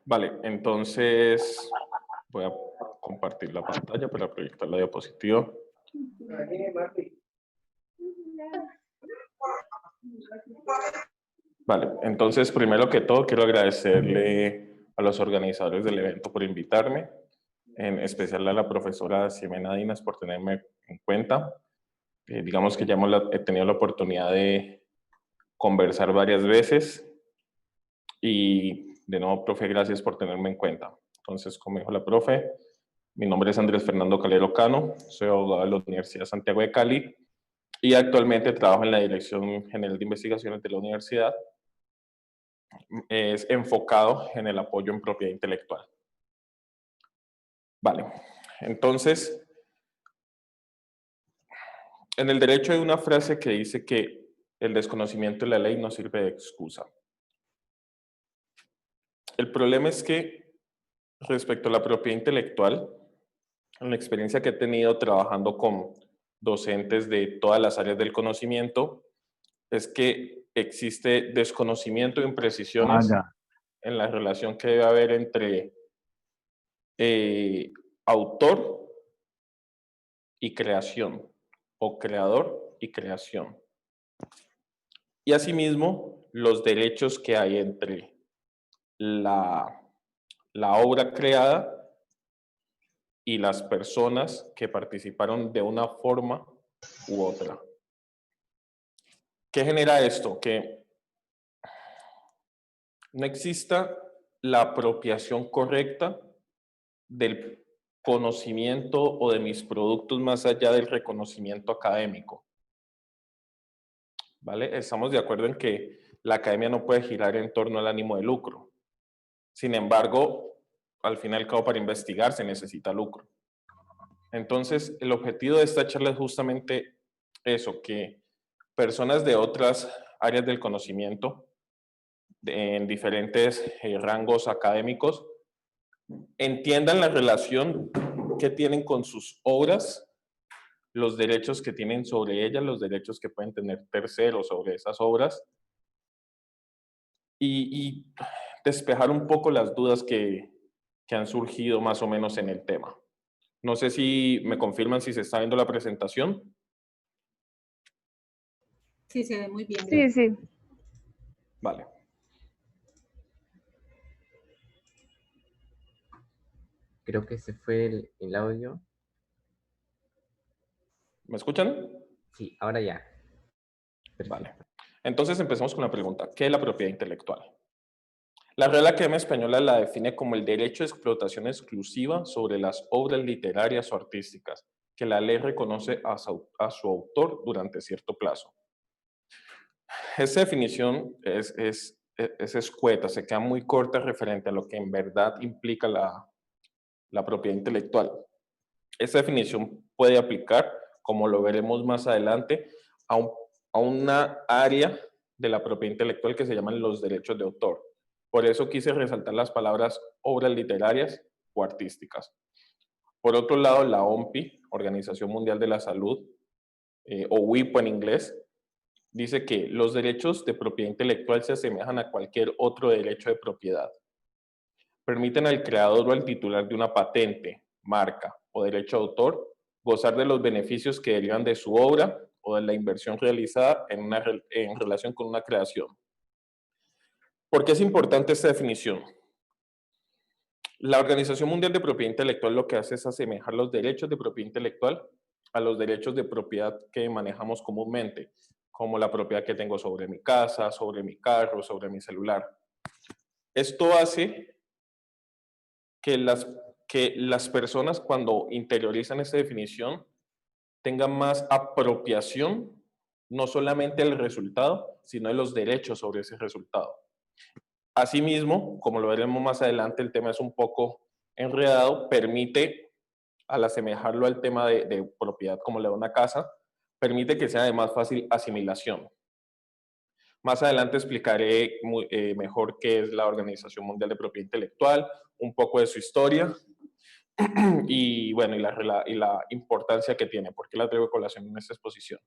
Vale, entonces voy a compartir la pantalla para proyectar la diapositiva. Vale, entonces primero que todo quiero agradecerle a los organizadores del evento por invitarme, en especial a la profesora Ximena Dinas por tenerme en cuenta. Digamos que ya he tenido la oportunidad de conversar varias veces y de nuevo, profe, gracias por tenerme en cuenta. Entonces, como dijo la profe, mi nombre es Andrés Fernando Calero Cano, soy abogado de la Universidad de Santiago de Cali y actualmente trabajo en la Dirección General de Investigaciones de la universidad. Es enfocado en el apoyo en propiedad intelectual. Vale, entonces, en el derecho hay una frase que dice que el desconocimiento de la ley no sirve de excusa. El problema es que respecto a la propiedad intelectual, en la experiencia que he tenido trabajando con docentes de todas las áreas del conocimiento, es que existe desconocimiento e imprecisiones en la relación que debe haber entre autor y creación, o creador y creación. Y asimismo, los derechos que hay entre la obra creada y las personas que participaron de una forma u otra. ¿Qué genera esto? Que no exista la apropiación correcta del conocimiento o de mis productos más allá del reconocimiento académico. ¿Vale? Estamos de acuerdo en que la academia no puede girar en torno al ánimo de lucro. Sin embargo, al fin y al cabo, para investigar se necesita lucro. Entonces, el objetivo de esta charla es justamente eso, que personas de otras áreas del conocimiento, en diferentes rangos académicos, entiendan la relación que tienen con sus obras, los derechos que tienen sobre ellas, los derechos que pueden tener terceros sobre esas obras, y despejar un poco las dudas que han surgido más o menos en el tema. No sé si me confirman si se está viendo la presentación. Sí, se ve muy bien. Sí, sí. Vale. Creo que se fue el audio. ¿Me escuchan? Sí, ahora ya. Perfecto. Vale. Entonces empecemos con la pregunta. ¿Qué es la propiedad intelectual? La Real Academia Española la define como el derecho de explotación exclusiva sobre las obras literarias o artísticas que la ley reconoce a su autor durante cierto plazo. Esta definición es escueta, se queda muy corta referente a lo que en verdad implica la propiedad intelectual. Esta definición puede aplicar, como lo veremos más adelante, a una área de la propiedad intelectual que se llaman los derechos de autor. Por eso quise resaltar las palabras obras literarias o artísticas. Por otro lado, la OMPI, Organización Mundial de la Salud, o WIPO en inglés, dice que los derechos de propiedad intelectual se asemejan a cualquier otro derecho de propiedad. Permiten al creador o al titular de una patente, marca o derecho de autor gozar de los beneficios que derivan de su obra o de la inversión realizada en relación con una creación. ¿Por qué es importante esta definición? La Organización Mundial de Propiedad Intelectual lo que hace es asemejar los derechos de propiedad intelectual a los derechos de propiedad que manejamos comúnmente, como la propiedad que tengo sobre mi casa, sobre mi carro, sobre mi celular. Esto hace que las personas, cuando interiorizan esta definición, tengan más apropiación, no solamente del resultado, sino de los derechos sobre ese resultado. Asimismo, como lo veremos más adelante, el tema es un poco enredado, permite, al asemejarlo al tema de propiedad como le da una casa, permite que sea de más fácil asimilación. Más adelante explicaré mejor qué es la Organización Mundial de Propiedad Intelectual, un poco de su historia y, bueno, y la importancia que tiene, por qué la traigo a colación en esta exposición.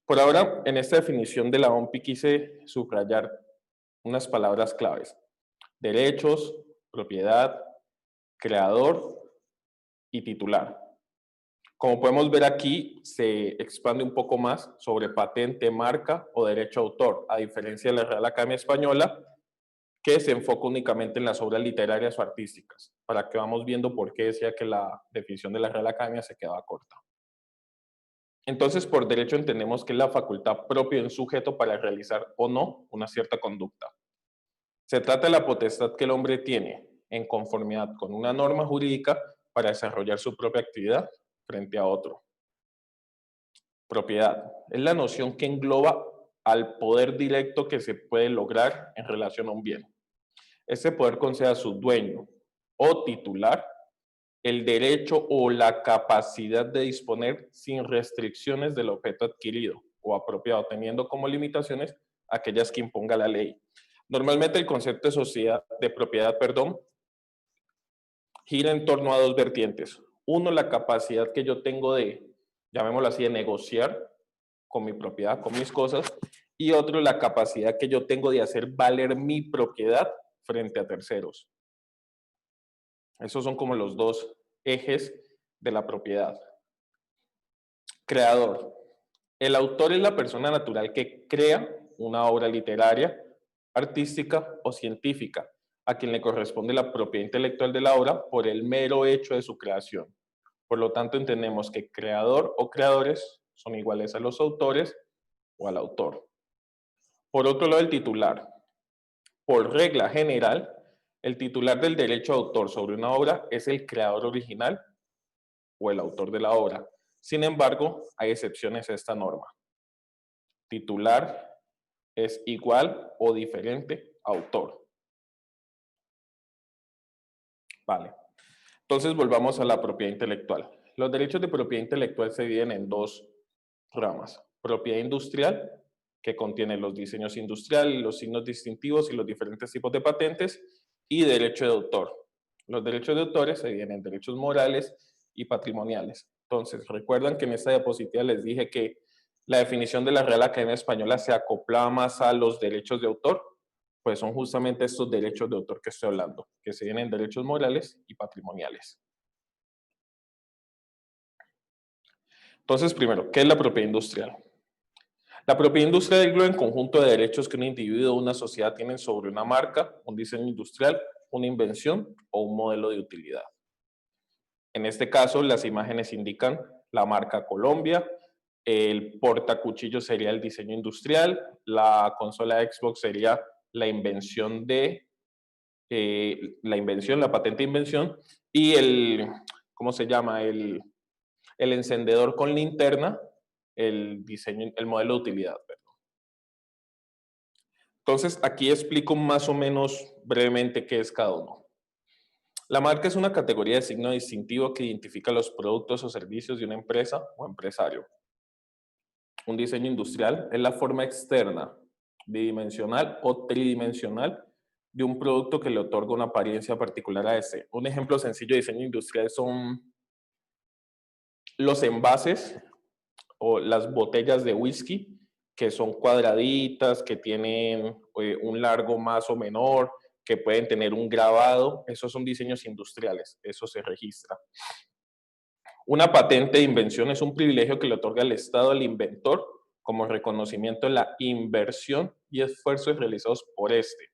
Por ahora, en esta definición de la OMPI quise subrayar unas palabras claves. derechos, propiedad, creador y titular. Como podemos ver aquí, se expande un poco más sobre patente, marca o derecho de autor, a diferencia de la Real Academia Española, que se enfoca únicamente en las obras literarias o artísticas, para que vamos viendo por qué decía que la definición de la Real Academia se quedaba corta. Entonces, por derecho entendemos que es la facultad propia de un sujeto para realizar o no una cierta conducta. Se trata de la potestad que el hombre tiene, en conformidad con una norma jurídica, para desarrollar su propia actividad frente a otro. Propiedad es la noción que engloba al poder directo que se puede lograr en relación a un bien. Ese poder concede a su dueño o titular el derecho o la capacidad de disponer sin restricciones del objeto adquirido o apropiado, teniendo como limitaciones aquellas que imponga la ley. Normalmente el concepto de sociedad, de propiedad, gira en torno a dos vertientes. Uno, la capacidad que yo tengo de, llamémoslo así, de negociar con mi propiedad, con mis cosas, y otro, la capacidad que yo tengo de hacer valer mi propiedad frente a terceros. Esos son como los dos ejes de la propiedad. Creador. El autor es la persona natural que crea una obra literaria, artística o científica, a quien le corresponde la propiedad intelectual de la obra por el mero hecho de su creación. Por lo tanto, entendemos que creador o creadores son iguales a los autores o al autor. Por otro lado, el titular. Por regla general, el titular del derecho de autor sobre una obra es el creador original o el autor de la obra. Sin embargo, hay excepciones a esta norma. Titular es igual o diferente a autor. Vale. Entonces volvamos a la propiedad intelectual. Los derechos de propiedad intelectual se dividen en dos ramas. Propiedad industrial, que contiene los diseños industriales, los signos distintivos y los diferentes tipos de patentes, y derecho de autor. Los derechos de autores se dividen en derechos morales y patrimoniales. Entonces, recuerdan que en esta diapositiva les dije que la definición de la Real Academia Española se acoplaba más a los derechos de autor, pues son justamente estos derechos de autor que estoy hablando, que se dividen en derechos morales y patrimoniales. Entonces, primero, ¿qué es la propiedad industrial? La propiedad industrial engloba el conjunto de derechos que un individuo o una sociedad tienen sobre una marca, un diseño industrial, una invención o un modelo de utilidad. En este caso, las imágenes indican la marca Colombia, el portacuchillo sería el diseño industrial, la consola Xbox sería la invención la patente de invención, y ¿cómo se llama? El encendedor con linterna, el diseño, el modelo de utilidad. Entonces, aquí explico más o menos brevemente qué es cada uno. La marca es una categoría de signo distintivo que identifica los productos o servicios de una empresa o empresario. Un diseño industrial es la forma externa, bidimensional o tridimensional de un producto que le otorga una apariencia particular a ese. Un ejemplo sencillo de diseño industrial son los envases o las botellas de whisky, que son cuadraditas, que tienen un largo más o menor, que pueden tener un grabado. Esos son diseños industriales, eso se registra. Una patente de invención es un privilegio que le otorga el Estado al inventor como reconocimiento de la inversión y esfuerzos realizados por este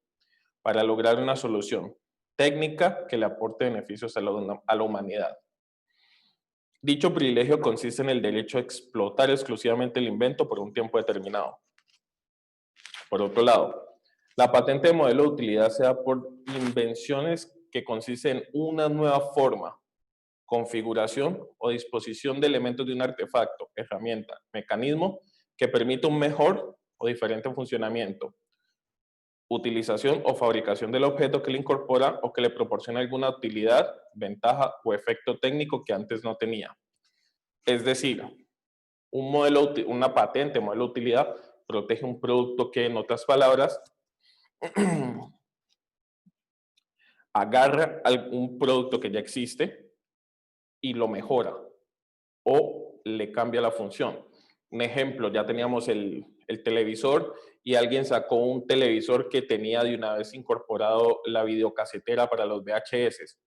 para lograr una solución técnica que le aporte beneficios a la humanidad. Dicho privilegio consiste en el derecho a explotar exclusivamente el invento por un tiempo determinado. Por otro lado, la patente de modelo de utilidad se da por invenciones que consisten en una nueva forma, configuración o disposición de elementos de un artefacto, herramienta, mecanismo que permita un mejor o diferente funcionamiento, utilización o fabricación del objeto que le incorpora o que le proporciona alguna utilidad, ventaja o efecto técnico que antes no tenía. Es decir, una patente, modelo de utilidad, protege un producto que, en otras palabras, agarra algún producto que ya existe y lo mejora o le cambia la función. Un ejemplo, ya teníamos el televisor y alguien sacó un televisor que tenía de una vez incorporado la videocasetera para los VHS.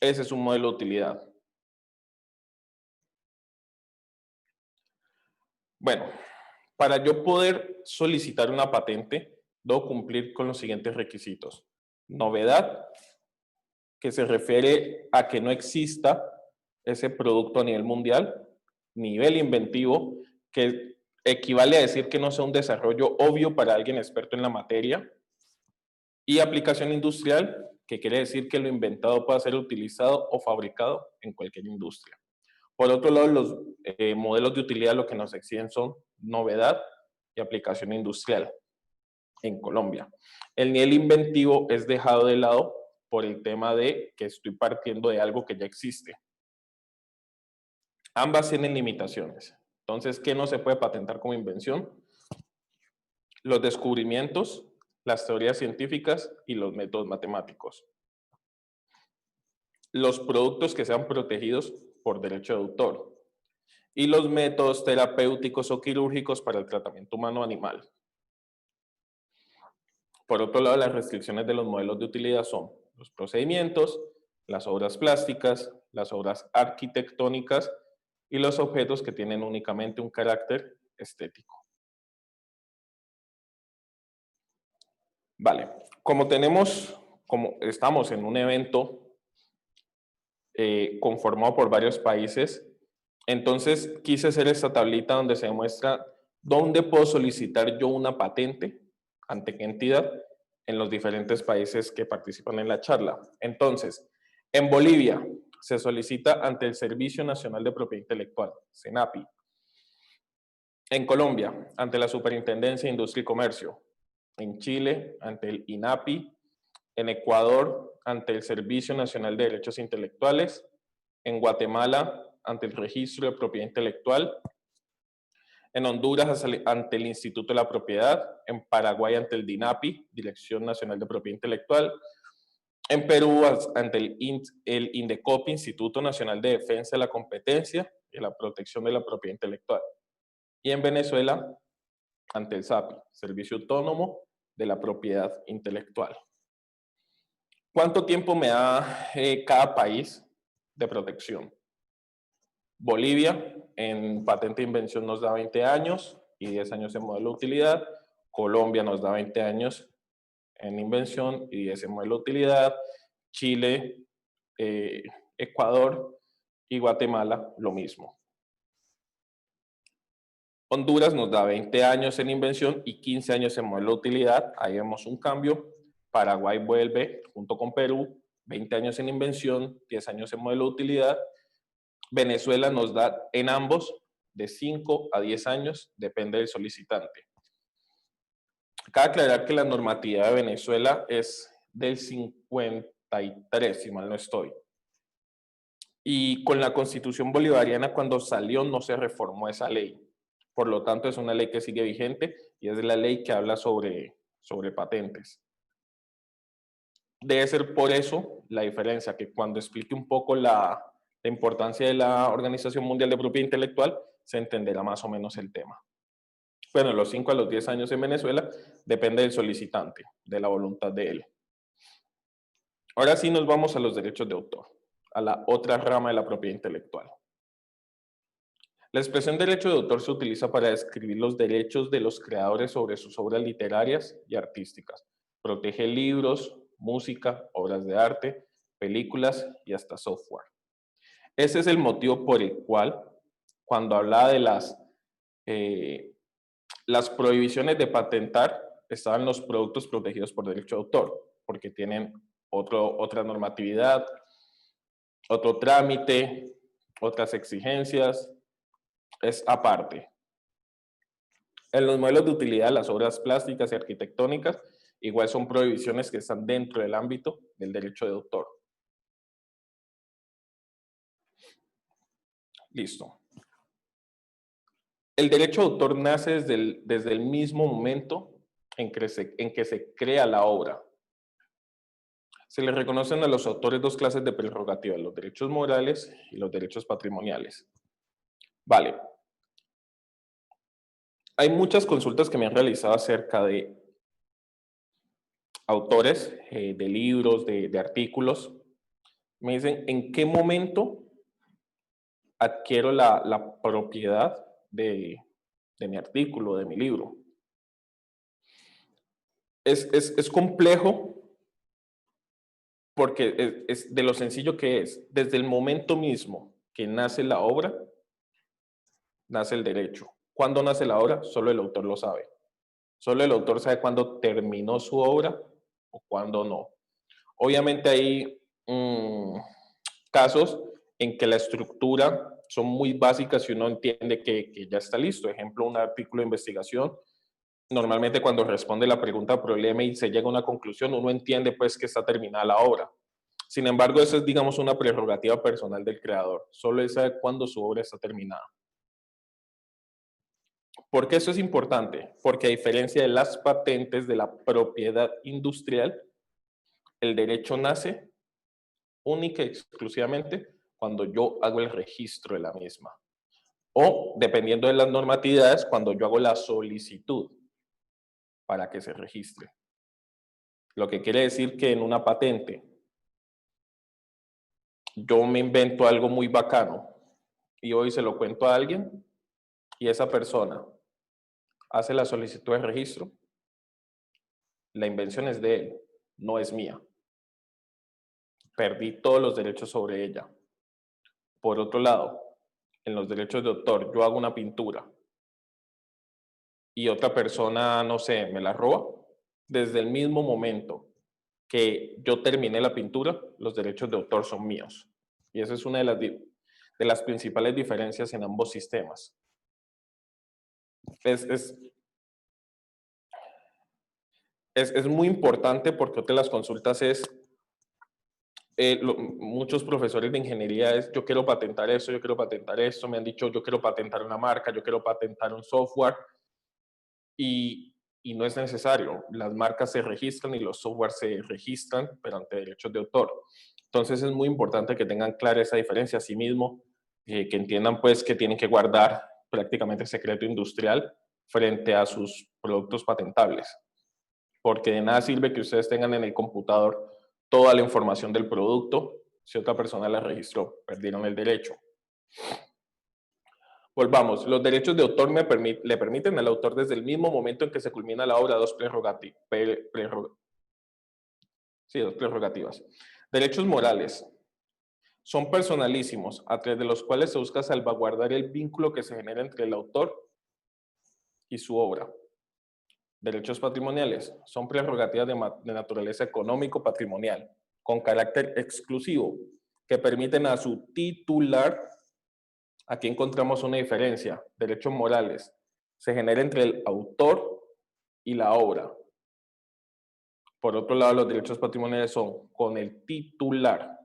Ese es un modelo de utilidad. Bueno, para yo poder solicitar una patente, debo cumplir con los siguientes requisitos. Novedad, que se refiere a que no exista ese producto a nivel mundial. Nivel inventivo, que equivale a decir que no sea un desarrollo obvio para alguien experto en la materia. Y aplicación industrial, que quiere decir que lo inventado pueda ser utilizado o fabricado en cualquier industria. Por otro lado, los modelos de utilidad lo que nos exigen son novedad y aplicación industrial en Colombia. El nivel inventivo es dejado de lado por el tema de que estoy partiendo de algo que ya existe. Ambas tienen limitaciones. Entonces, ¿qué no se puede patentar como invención? Los descubrimientos, las teorías científicas y los métodos matemáticos. Los productos que sean protegidos por derecho de autor y los métodos terapéuticos o quirúrgicos para el tratamiento humano animal. Por otro lado, las restricciones de los modelos de utilidad son los procedimientos, las obras plásticas, las obras arquitectónicas y los objetos que tienen únicamente un carácter estético. Vale, como estamos en un evento conformado por varios países, entonces quise hacer esta tablita donde se demuestra dónde puedo solicitar yo una patente, ante qué entidad, en los diferentes países que participan en la charla. Entonces, en Bolivia se solicita ante el Servicio Nacional de Propiedad Intelectual, SENAPI. En Colombia, ante la Superintendencia de Industria y Comercio. En Chile, ante el INAPI. En Ecuador, ante el Servicio Nacional de Derechos Intelectuales. En Guatemala, ante el Registro de Propiedad Intelectual. En Honduras, ante el Instituto de la Propiedad. En Paraguay, ante el DINAPI, Dirección Nacional de Propiedad Intelectual. En Perú, ante el INDECOPI, Instituto Nacional de Defensa de la Competencia y la Protección de la Propiedad Intelectual. Y en Venezuela, ante el SAPI, Servicio Autónomo de la Propiedad Intelectual. ¿Cuánto tiempo me da cada país de protección? Bolivia, en patente de invención nos da 20 años y 10 años en modelo de utilidad. Colombia nos da 20 años en invención y 10 en modelo de utilidad. Chile, Ecuador y Guatemala, lo mismo. Honduras nos da 20 años en invención y 15 años en modelo de utilidad. Ahí vemos un cambio. Paraguay vuelve, junto con Perú, 20 años en invención, 10 años en modelo de utilidad. Venezuela nos da en ambos de 5 a 10 años, depende del solicitante. Cabe aclarar que la normatividad de Venezuela es del 53, si mal no estoy. Y con la Constitución bolivariana, cuando salió, no se reformó esa ley. Por lo tanto, es una ley que sigue vigente y es la ley que habla sobre patentes. Debe ser por eso la diferencia, que cuando explique un poco la importancia de la Organización Mundial de Propiedad Intelectual, se entenderá más o menos el tema. Bueno, los 5 a los 10 años en Venezuela depende del solicitante, de la voluntad de él. Ahora sí nos vamos a los derechos de autor, a la otra rama de la propiedad intelectual. La expresión derecho de autor se utiliza para describir los derechos de los creadores sobre sus obras literarias y artísticas. Protege libros, música, obras de arte, películas y hasta software. Ese es el motivo por el cual, cuando hablaba de las prohibiciones de patentar, estaban los productos protegidos por derecho de autor, porque tienen otra normatividad, otro trámite, otras exigencias, es aparte. En los modelos de utilidad, las obras plásticas y arquitectónicas igual son prohibiciones que están dentro del ámbito del derecho de autor. Listo. El derecho de autor nace desde el mismo momento en que se crea la obra. Se le reconocen a los autores dos clases de prerrogativas, los derechos morales y los derechos patrimoniales. Vale. Hay muchas consultas que me han realizado acerca de autores, de libros, de artículos. Me dicen, ¿en qué momento adquiero la propiedad de mi artículo, de mi libro? Es complejo porque es de lo sencillo que es. Desde el momento mismo que nace la obra, nace el derecho. ¿Cuándo nace la obra? Solo el autor lo sabe. Solo el autor sabe cuándo terminó su obra o cuándo no. Obviamente hay casos en que la estructura son muy básicas y uno entiende que ya está listo. Ejemplo, un artículo de investigación. Normalmente cuando responde la pregunta problema y se llega a una conclusión, uno entiende pues que está terminada la obra. Sin embargo, eso es, digamos, una prerrogativa personal del creador. Solo él sabe cuándo su obra está terminada. ¿Por qué eso es importante? Porque a diferencia de las patentes de la propiedad industrial, el derecho nace única y exclusivamente cuando yo hago el registro de la misma. O, dependiendo de las normatividades, cuando yo hago la solicitud para que se registre. Lo que quiere decir que en una patente yo me invento algo muy bacano y hoy se lo cuento a alguien y esa persona hace la solicitud de registro, la invención es de él, no es mía. Perdí todos los derechos sobre ella. Por otro lado, en los derechos de autor, yo hago una pintura y otra persona, no sé, me la roba. Desde el mismo momento que yo terminé la pintura, los derechos de autor son míos. Y esa es una de las principales diferencias en ambos sistemas. Es, es, es muy importante porque otra de las consultas es, muchos profesores de ingeniería es, yo quiero patentar eso, yo quiero patentar esto, me han dicho, yo quiero patentar una marca, yo quiero patentar un software, y no es necesario. Las marcas se registran y los softwares se registran, pero ante derechos de autor. Entonces es muy importante que tengan clara esa diferencia. Asimismo, que entiendan pues que tienen que guardar prácticamente secreto industrial frente a sus productos patentables. Porque de nada sirve que ustedes tengan en el computador toda la información del producto si otra persona la registró, perdieron el derecho. Volvamos, los derechos de autor le permiten al autor desde el mismo momento en que se culmina la obra dos prerrogativas. Derechos morales son personalísimos, a través de los cuales se busca salvaguardar el vínculo que se genera entre el autor y su obra. Derechos patrimoniales son prerrogativas de naturaleza económico-patrimonial, con carácter exclusivo, que permiten a su titular. Aquí encontramos una diferencia. Derechos morales se genera entre el autor y la obra. Por otro lado, los derechos patrimoniales son con el titular.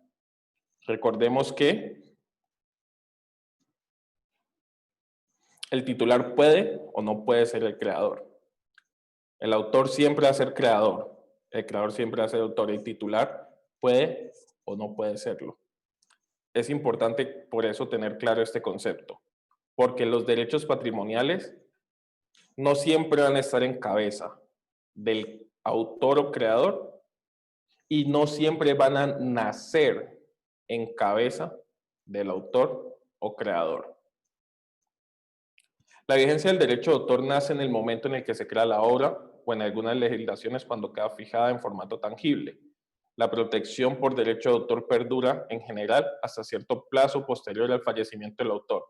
Recordemos que el titular puede o no puede ser el creador. El autor siempre va a ser creador. El creador siempre va a ser autor. El titular puede o no puede serlo. Es importante por eso tener claro este concepto, porque los derechos patrimoniales no siempre van a estar en cabeza del autor o creador y no siempre van a nacer en cabeza del autor o creador. La vigencia del derecho de autor nace en el momento en el que se crea la obra o en algunas legislaciones cuando queda fijada en formato tangible. La protección por derecho de autor perdura en general hasta cierto plazo posterior al fallecimiento del autor.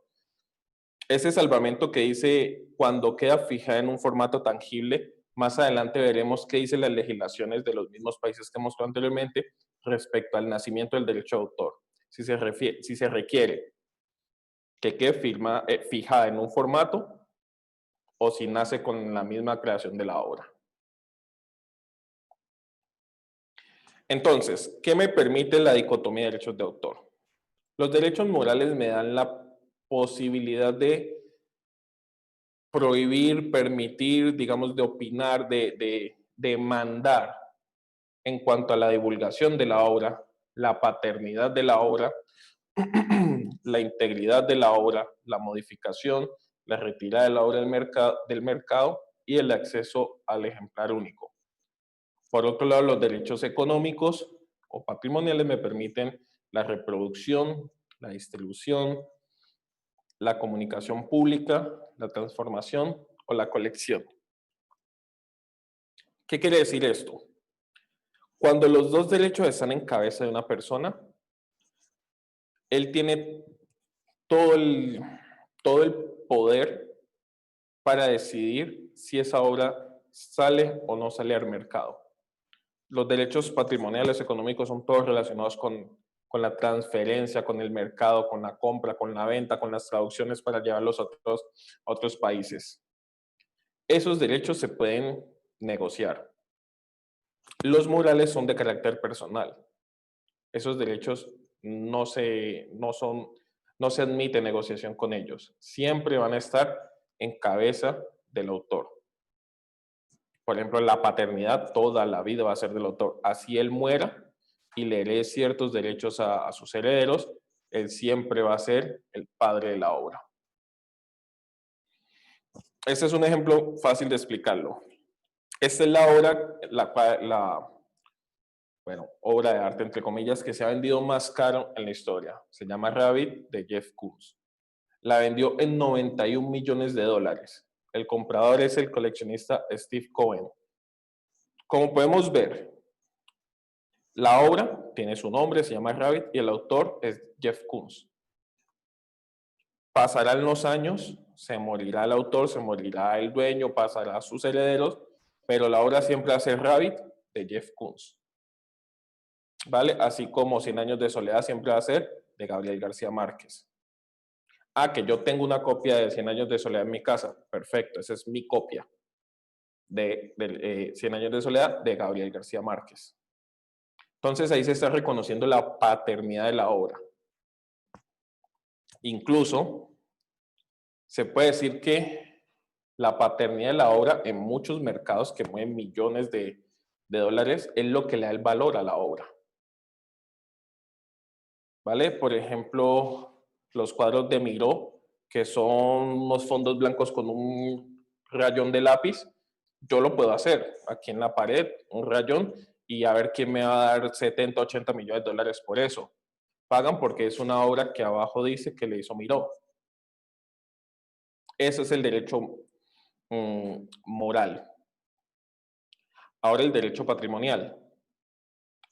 Ese salvamento que dice cuando queda fijada en un formato tangible, más adelante veremos qué dicen las legislaciones de los mismos países que mostró anteriormente respecto al nacimiento del derecho de autor. Si se requiere que quede fijada en un formato o si nace con la misma creación de la obra. Entonces, ¿qué me permite la dicotomía de derechos de autor? Los derechos morales me dan la posibilidad de prohibir, permitir, digamos, de opinar, de mandar en cuanto a la divulgación de la obra, la paternidad de la obra, la integridad de la obra, la modificación la retirada de la obra del mercado y el acceso al ejemplar único. Por otro lado, los derechos económicos o patrimoniales me permiten la reproducción, la distribución, la comunicación pública, la transformación o la colección. ¿Qué quiere decir esto? Cuando los dos derechos están en cabeza de una persona, él tiene todo el, todo el poder para decidir si esa obra sale o no sale al mercado. Los derechos patrimoniales económicos son todos relacionados con la transferencia, con el mercado, con la compra, con la venta, con las traducciones para llevarlos a otros países. Esos derechos se pueden negociar. Los morales son de carácter personal. Esos derechos no se admite negociación con ellos. Siempre van a estar en cabeza del autor. Por ejemplo, la paternidad toda la vida va a ser del autor. Así él muera y le herede ciertos derechos a sus herederos, él siempre va a ser el padre de la obra. Este es un ejemplo fácil de explicarlo. Esta es la obra, obra de arte, entre comillas, que se ha vendido más caro en la historia. Se llama Rabbit, de Jeff Koons. La vendió en $91 millones. El comprador es el coleccionista Steve Cohen. Como podemos ver, la obra tiene su nombre, se llama Rabbit, y el autor es Jeff Koons. Pasarán los años, se morirá el autor, se morirá el dueño, pasará a sus herederos, pero la obra siempre va a ser Rabbit, de Jeff Koons. ¿Vale? Así como 100 años de soledad siempre va a ser de Gabriel García Márquez. Que yo tengo una copia de 100 años de soledad en mi casa. Perfecto, esa es mi copia de 100 años de soledad de Gabriel García Márquez. Entonces ahí se está reconociendo la paternidad de la obra. Incluso se puede decir que la paternidad de la obra en muchos mercados que mueven millones de dólares es lo que le da el valor a la obra. ¿Vale? Por ejemplo, los cuadros de Miró, que son unos fondos blancos con un rayón de lápiz, yo lo puedo hacer aquí en la pared, un rayón, y a ver quién me va a dar 70, 80 millones de dólares por eso. Pagan porque es una obra que abajo dice que le hizo Miró. Ese es el derecho moral. Ahora el derecho patrimonial.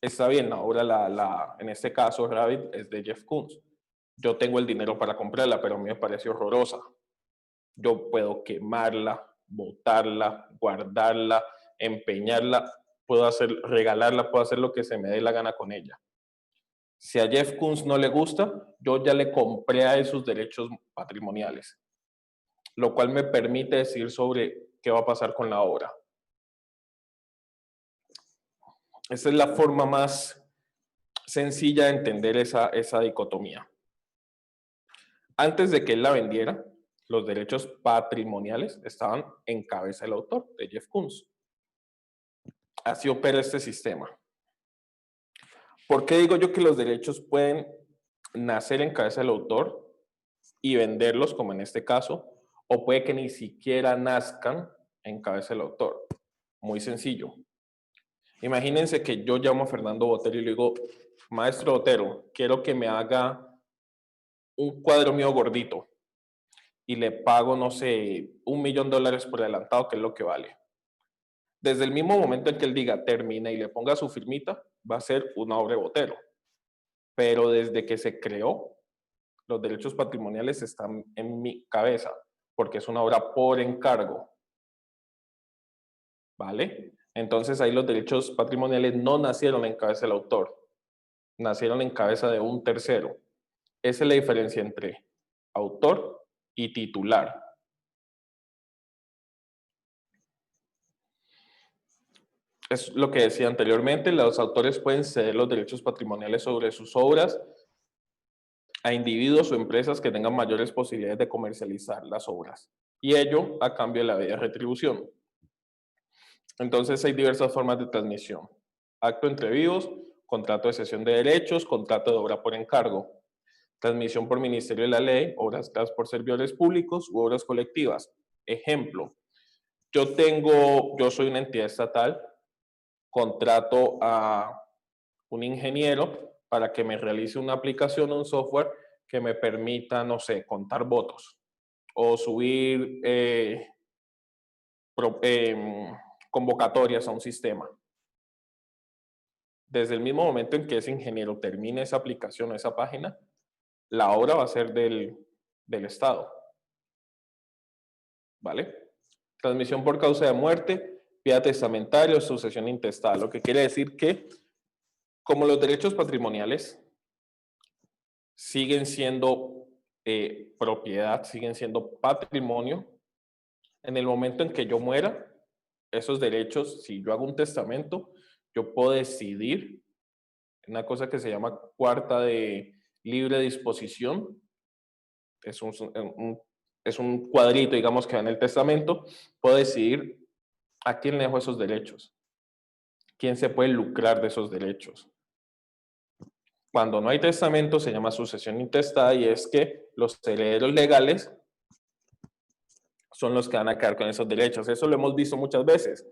Está bien, la obra, en este caso, Rabbit, es de Jeff Koons. Yo tengo el dinero para comprarla, pero a mí me parece horrorosa. Yo puedo quemarla, botarla, guardarla, empeñarla, regalarla, puedo hacer lo que se me dé la gana con ella. Si a Jeff Koons no le gusta, yo ya le compré a esos derechos patrimoniales, lo cual me permite decir sobre qué va a pasar con la obra. Esa es la forma más sencilla de entender esa dicotomía. Antes de que él la vendiera, los derechos patrimoniales estaban en cabeza del autor, de Jeff Koons. Así opera este sistema. ¿Por qué digo yo que los derechos pueden nacer en cabeza del autor y venderlos, como en este caso, o puede que ni siquiera nazcan en cabeza del autor? Muy sencillo. Imagínense que yo llamo a Fernando Botero y le digo, maestro Botero, quiero que me haga un cuadro mío gordito y le pago, no sé, $1 millón por adelantado, que es lo que vale. Desde el mismo momento en que él diga termina y le ponga su firmita, va a ser una obra de Botero. Pero desde que se creó, los derechos patrimoniales están en mi cabeza, porque es una obra por encargo. ¿Vale? Entonces ahí los derechos patrimoniales no nacieron en cabeza del autor, nacieron en cabeza de un tercero. Esa es la diferencia entre autor y titular. Es lo que decía anteriormente, los autores pueden ceder los derechos patrimoniales sobre sus obras a individuos o empresas que tengan mayores posibilidades de comercializar las obras, y ello a cambio de la debida retribución. Entonces hay diversas formas de transmisión: acto entre vivos, contrato de cesión de derechos, contrato de obra por encargo. Transmisión por Ministerio de la Ley, obras creadas por servidores públicos u obras colectivas. Ejemplo, yo soy una entidad estatal, contrato a un ingeniero para que me realice una aplicación o un software que me permita, no sé, contar votos o subir convocatorias a un sistema. Desde el mismo momento en que ese ingeniero termine esa aplicación o esa página, la obra va a ser del Estado, ¿vale? Transmisión por causa de muerte, vía testamentaria o sucesión intestada, lo que quiere decir que, como los derechos patrimoniales siguen siendo propiedad, siguen siendo patrimonio, en el momento en que yo muera, esos derechos, si yo hago un testamento, yo puedo decidir, una cosa que se llama cuarta de libre disposición, es un cuadrito, digamos, que va en el testamento, puedo decidir a quién le dejo esos derechos, quién se puede lucrar de esos derechos. Cuando no hay testamento se llama sucesión intestada y es que los herederos legales son los que van a quedar con esos derechos. Eso lo hemos visto muchas veces.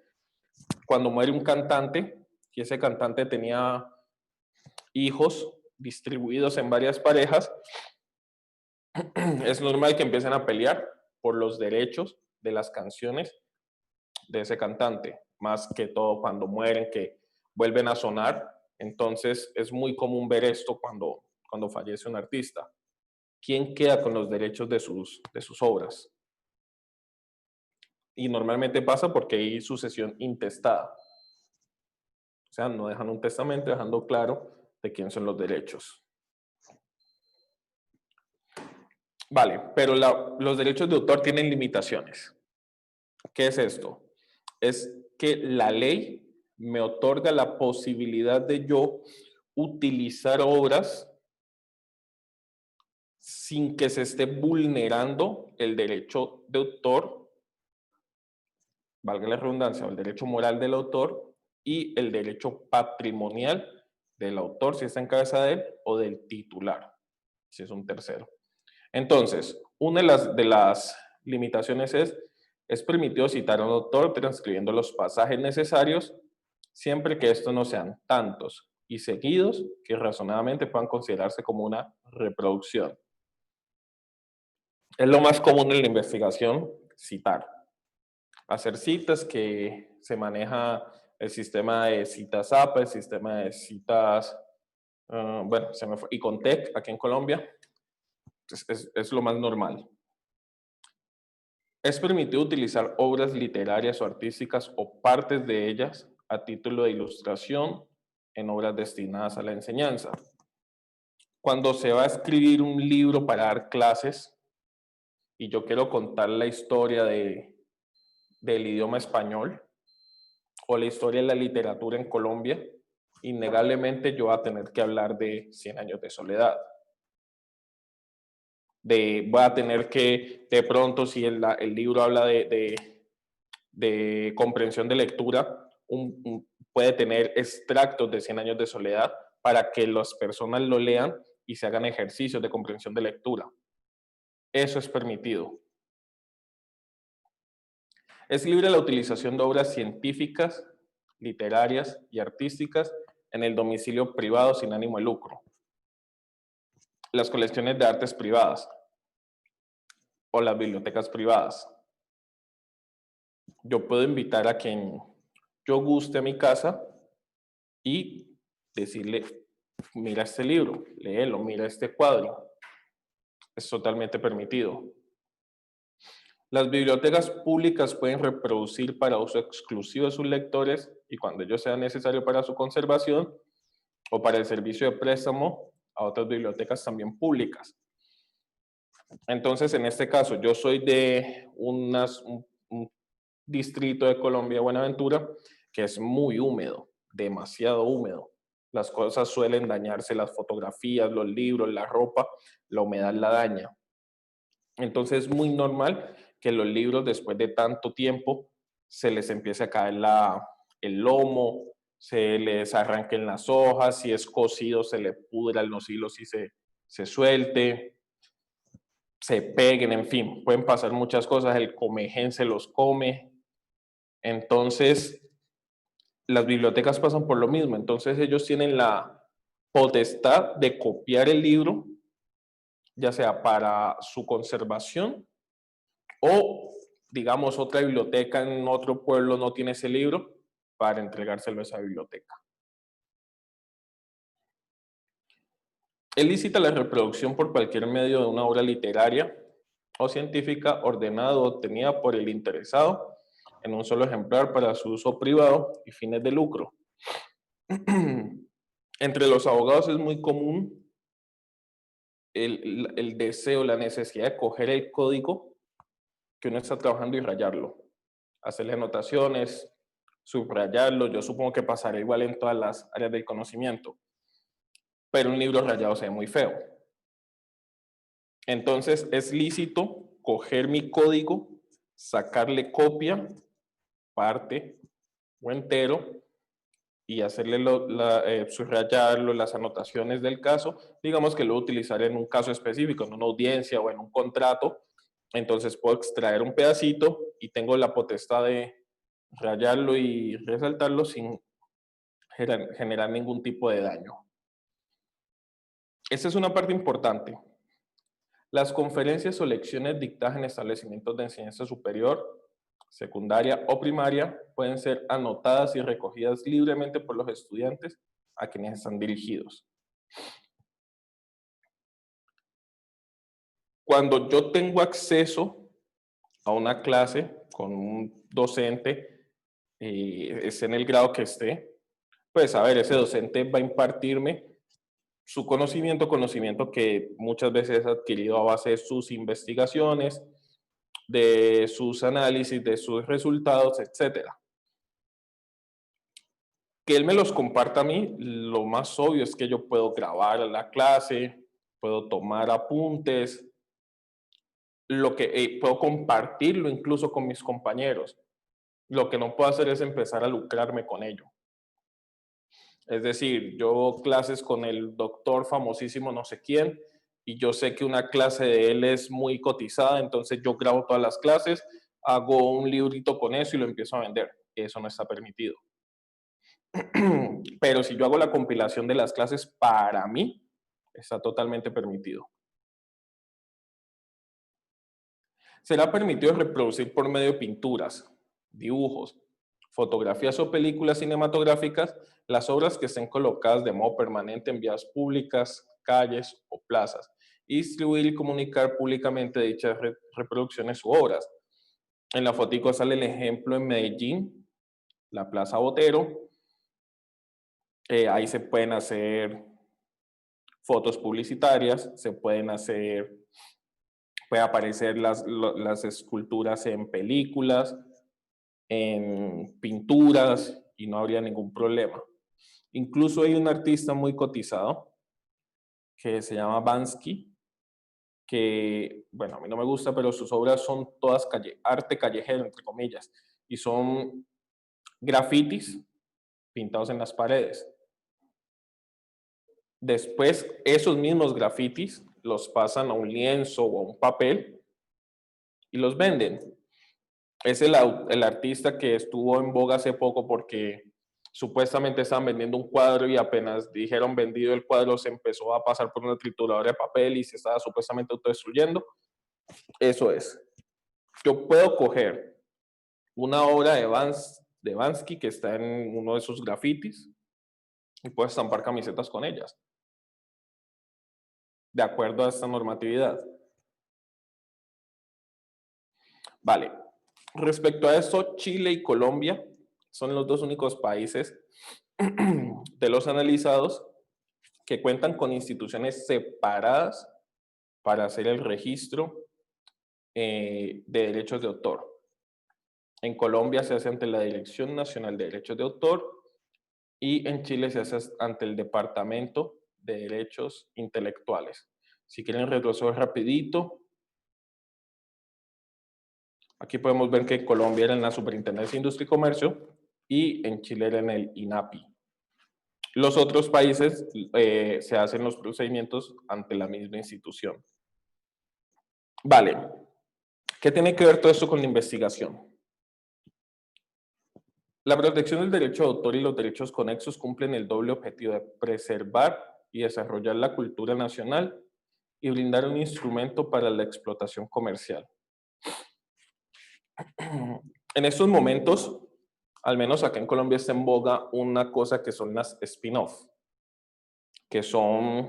Cuando muere un cantante y ese cantante tenía hijos distribuidos en varias parejas, es normal que empiecen a pelear por los derechos de las canciones de ese cantante, más que todo cuando mueren, que vuelven a sonar. Entonces es muy común ver esto cuando fallece un artista. ¿Quién queda con los derechos de sus obras? Y normalmente pasa porque hay sucesión intestada. O sea, no dejan un testamento dejando claro de quién son los derechos. Vale, pero los derechos de autor tienen limitaciones. ¿Qué es esto? Es que la ley me otorga la posibilidad de yo utilizar obras sin que se esté vulnerando el derecho de autor, valga la redundancia, el derecho moral del autor y el derecho patrimonial del autor, si está en cabeza de él, o del titular, si es un tercero. Entonces, una de las limitaciones es permitido citar a un autor transcribiendo los pasajes necesarios, siempre que estos no sean tantos y seguidos que razonablemente puedan considerarse como una reproducción. Es lo más común en la investigación, citar. Hacer citas que se maneja el sistema de citas APA, el sistema de citas, bueno, se me fue, Icontec, aquí en Colombia, es lo más normal. Es permitido utilizar obras literarias o artísticas o partes de ellas a título de ilustración en obras destinadas a la enseñanza. Cuando se va a escribir un libro para dar clases y yo quiero contar la historia del idioma español o la historia de la literatura en Colombia, innegablemente yo voy a tener que hablar de 100 años de soledad. Voy a tener que, de pronto, si el libro habla de comprensión de lectura, puede tener extractos de 100 años de soledad para que las personas lo lean y se hagan ejercicios de comprensión de lectura. Eso es permitido. Es libre la utilización de obras científicas, literarias y artísticas en el domicilio privado sin ánimo de lucro. Las colecciones de artes privadas o las bibliotecas privadas. Yo puedo invitar a quien yo guste a mi casa y decirle, mira este libro, léelo, mira este cuadro. Es totalmente permitido. Las bibliotecas públicas pueden reproducir para uso exclusivo de sus lectores y cuando ello sea necesario para su conservación o para el servicio de préstamo a otras bibliotecas también públicas. Entonces, en este caso, yo soy de un distrito de Colombia, Buenaventura, que es muy húmedo, demasiado húmedo. Las cosas suelen dañarse, las fotografías, los libros, la ropa, la humedad la daña. Entonces es muy normal que los libros después de tanto tiempo se les empiece a caer el lomo, se les arranquen las hojas, si es cocido se le pudran los hilos y se se suelte, se peguen, en fin, pueden pasar muchas cosas, el comején se los come. Entonces, las bibliotecas pasan por lo mismo, entonces ellos tienen la potestad de copiar el libro, ya sea para su conservación o, digamos, otra biblioteca en otro pueblo no tiene ese libro para entregárselo a esa biblioteca. Es lícita la reproducción por cualquier medio de una obra literaria o científica ordenada o obtenida por el interesado en un solo ejemplar para su uso privado y fines de lucro. Entre los abogados es muy común el deseo, la necesidad de coger el código que uno está trabajando y rayarlo, hacerle anotaciones, subrayarlo. Yo supongo que pasará igual en todas las áreas del conocimiento, pero un libro rayado se ve muy feo. Entonces es lícito coger mi código, sacarle copia, parte o entero, y hacerle subrayarlo, las anotaciones del caso. Digamos que lo utilizaré en un caso específico, en una audiencia o en un contrato. Entonces puedo extraer un pedacito y tengo la potestad de rayarlo y resaltarlo sin generar ningún tipo de daño. Esta es una parte importante. Las conferencias o lecciones dictadas en establecimientos de enseñanza superior, secundaria o primaria pueden ser anotadas y recogidas libremente por los estudiantes a quienes están dirigidos. Cuando yo tengo acceso a una clase con un docente, esté en el grado que esté, pues a ver, ese docente va a impartirme su conocimiento que muchas veces ha adquirido a base de sus investigaciones, de sus análisis, de sus resultados, etcétera. Que él me los comparta a mí, lo más obvio es que yo puedo grabar la clase, puedo tomar apuntes, puedo compartirlo incluso con mis compañeros. Lo que no puedo hacer es empezar a lucrarme con ello. Es decir, yo hago clases con el doctor famosísimo no sé quién y yo sé que una clase de él es muy cotizada, entonces yo grabo todas las clases, hago un librito con eso y lo empiezo a vender. Eso no está permitido. Pero si yo hago la compilación de las clases para mí, está totalmente permitido. Será permitido reproducir por medio de pinturas, dibujos, fotografías o películas cinematográficas las obras que estén colocadas de modo permanente en vías públicas, calles o plazas, y distribuir y comunicar públicamente dichas reproducciones u obras. En la fotico sale el ejemplo en Medellín, la Plaza Botero. Ahí se pueden hacer fotos publicitarias, puede aparecer las esculturas en películas, en pinturas y no habría ningún problema. Incluso hay un artista muy cotizado que se llama Bansky, que, bueno, a mí no me gusta, pero sus obras son todas arte callejero, entre comillas, y son grafitis pintados en las paredes. Después, esos mismos grafitis los pasan a un lienzo o a un papel y los venden. Es el artista que estuvo en boga hace poco porque supuestamente estaban vendiendo un cuadro y apenas dijeron vendido el cuadro se empezó a pasar por una trituradora de papel y se estaba supuestamente autodestruyendo. Eso es. Yo puedo coger una obra de Bansky que está en uno de sus grafitis y puedo estampar camisetas con ellas, de acuerdo a esta normatividad. Vale. Respecto a esto, Chile y Colombia son los dos únicos países de los analizados que cuentan con instituciones separadas para hacer el registro de derechos de autor. En Colombia se hace ante la Dirección Nacional de Derechos de Autor y en Chile se hace ante el Departamento de Derechos Intelectuales. Si quieren retrocedo rapidito, aquí podemos ver que en Colombia era en la Superintendencia de Industria y Comercio y en Chile era en el INAPI. Los otros países se hacen los procedimientos ante la misma institución. Vale, ¿qué tiene que ver todo esto con la investigación? La protección del derecho de autor y los derechos conexos cumplen el doble objetivo de preservar y desarrollar la cultura nacional y brindar un instrumento para la explotación comercial. En estos momentos, al menos acá en Colombia, está en boga una cosa que son las spin-off, que son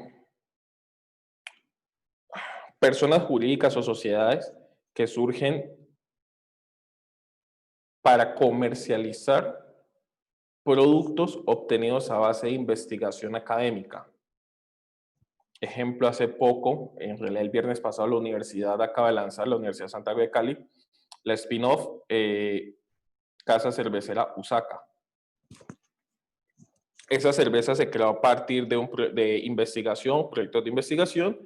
personas jurídicas o sociedades que surgen para comercializar productos obtenidos a base de investigación académica. Ejemplo, hace poco, en realidad el viernes pasado, la universidad acaba de lanzar, la Universidad de Santiago de Cali, la spin-off Casa Cervecera Usaca. Esa cerveza se creó a partir de investigación, proyectos de investigación,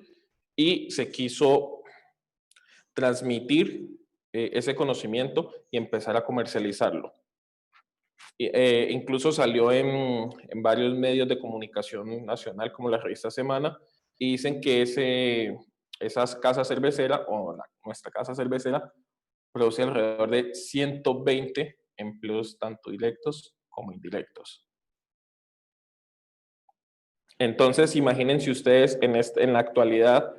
y se quiso transmitir ese conocimiento y empezar a comercializarlo. Incluso salió en varios medios de comunicación nacional, como la revista Semana, y dicen que esas casas cerveceras, o nuestra casa cervecera, produce alrededor de 120 empleos, tanto directos como indirectos. Entonces, imagínense ustedes en la actualidad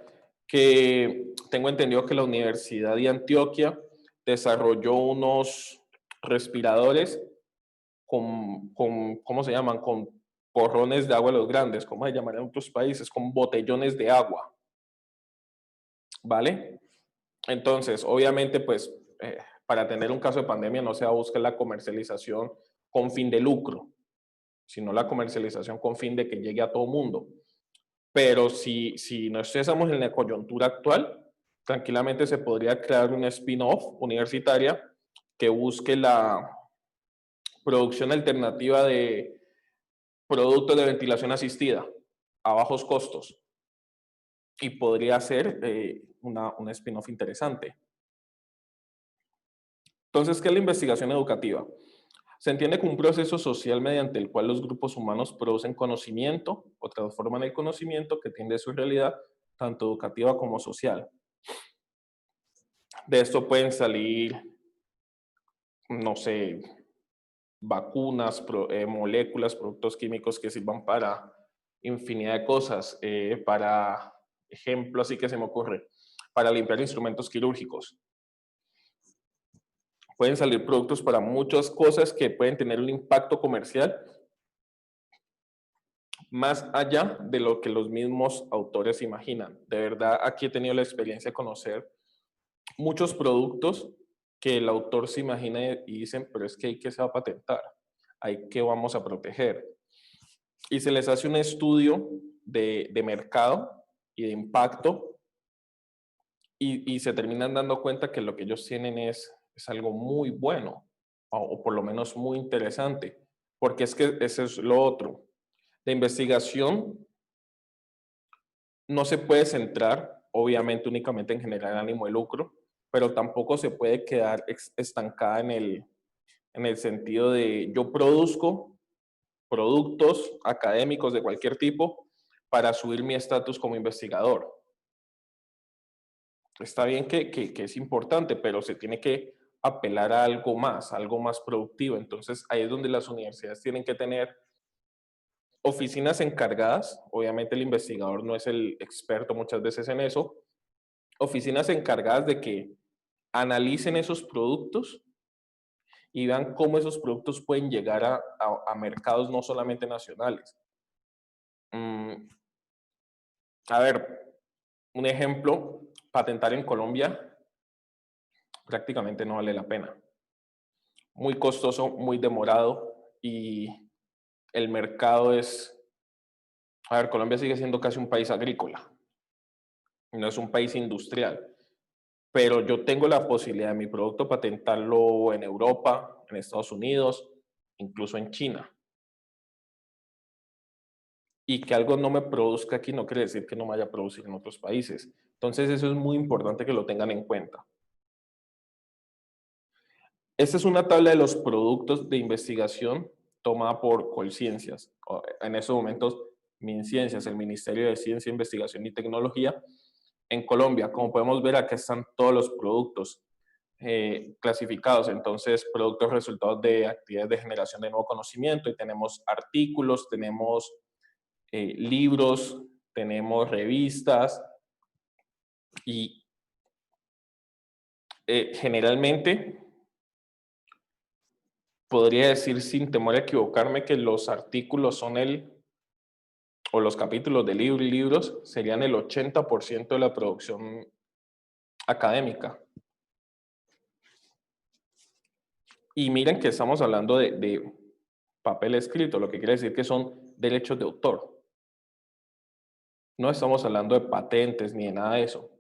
que tengo entendido que la Universidad de Antioquia desarrolló unos respiradores ¿cómo se llaman? Con porrones de agua los grandes, ¿cómo se llaman en otros países? Con botellones de agua, ¿vale? Entonces, obviamente, pues, para tener un caso de pandemia no se va a buscar la comercialización con fin de lucro, sino la comercialización con fin de que llegue a todo mundo. Pero si no estamos en la coyuntura actual, tranquilamente se podría crear una spin-off universitaria que busque la producción alternativa de productos de ventilación asistida a bajos costos y podría ser una spin-off interesante. Entonces, ¿qué es la investigación educativa? Se entiende como un proceso social mediante el cual los grupos humanos producen conocimiento o transforman el conocimiento que tiene su realidad, tanto educativa como social. De esto pueden salir, no sé, vacunas, moléculas, productos químicos que sirvan para infinidad de cosas. Para ejemplo, así que se me ocurre, para limpiar instrumentos quirúrgicos. Pueden salir productos para muchas cosas que pueden tener un impacto comercial más allá de lo que los mismos autores imaginan. De verdad, aquí he tenido la experiencia de conocer muchos productos que el autor se imagina y dicen, pero es que hay que se va a patentar, hay que vamos a proteger. Y se les hace un estudio de mercado y de impacto y se terminan dando cuenta que lo que ellos tienen es algo muy bueno o por lo menos muy interesante, porque es que ese es lo otro. La investigación no se puede centrar, obviamente, únicamente en generar ánimo de lucro, pero tampoco se puede quedar estancada en el sentido de yo produzco productos académicos de cualquier tipo para subir mi estatus como investigador. Está bien que es importante, pero se tiene que apelar a algo más productivo. Entonces, ahí es donde las universidades tienen que tener oficinas encargadas. Obviamente, el investigador no es el experto muchas veces en eso. Oficinas encargadas de que analicen esos productos y vean cómo esos productos pueden llegar a mercados no solamente nacionales. Mm, a ver, un ejemplo, patentar en Colombia prácticamente no vale la pena. Muy costoso, muy demorado y el mercado es, a ver, Colombia sigue siendo casi un país agrícola, no es un país industrial, pero yo tengo la posibilidad de mi producto patentarlo en Europa, en Estados Unidos, incluso en China. Y que algo no me produzca aquí no quiere decir que no me vaya a producir en otros países. Entonces eso es muy importante que lo tengan en cuenta. Esta es una tabla de los productos de investigación. tomada por Colciencias. En esos momentos, MinCiencias, el Ministerio de Ciencia, Investigación y Tecnología. En Colombia, como podemos ver, acá están todos los productos clasificados. Entonces, productos resultados de actividades de generación de nuevo conocimiento, y tenemos artículos, tenemos libros, tenemos revistas, y generalmente podría decir sin temor a equivocarme que los artículos son o los capítulos de libros serían el 80% de la producción académica. Y miren que estamos hablando de papel escrito, lo que quiere decir que son derechos de autor. No estamos hablando de patentes ni de nada de eso.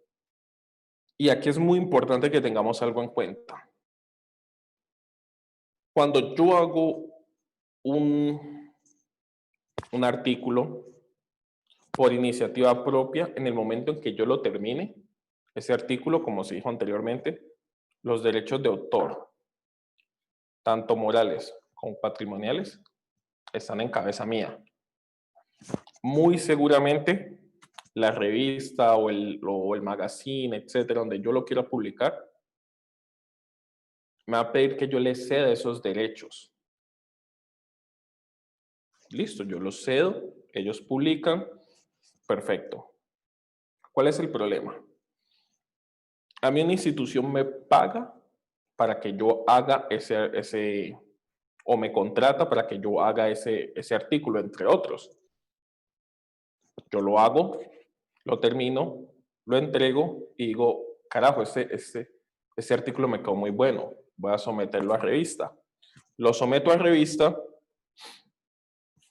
Y aquí es muy importante que tengamos algo en cuenta. Cuando yo hago un artículo por iniciativa propia, en el momento en que yo lo termine, ese artículo, como se dijo anteriormente, los derechos de autor, tanto morales como patrimoniales, están en cabeza mía. Muy seguramente la revista o el magazine, etcétera, donde yo lo quiera publicar, me va a pedir que yo le ceda esos derechos. Listo, yo los cedo, ellos publican, perfecto. ¿Cuál es el problema? A mí una institución me paga para que yo haga o me contrata para que yo haga ese artículo, entre otros. Yo lo hago, lo termino, lo entrego y digo, carajo, ese artículo me quedó muy bueno, voy a someterlo a revista. Lo someto a revista,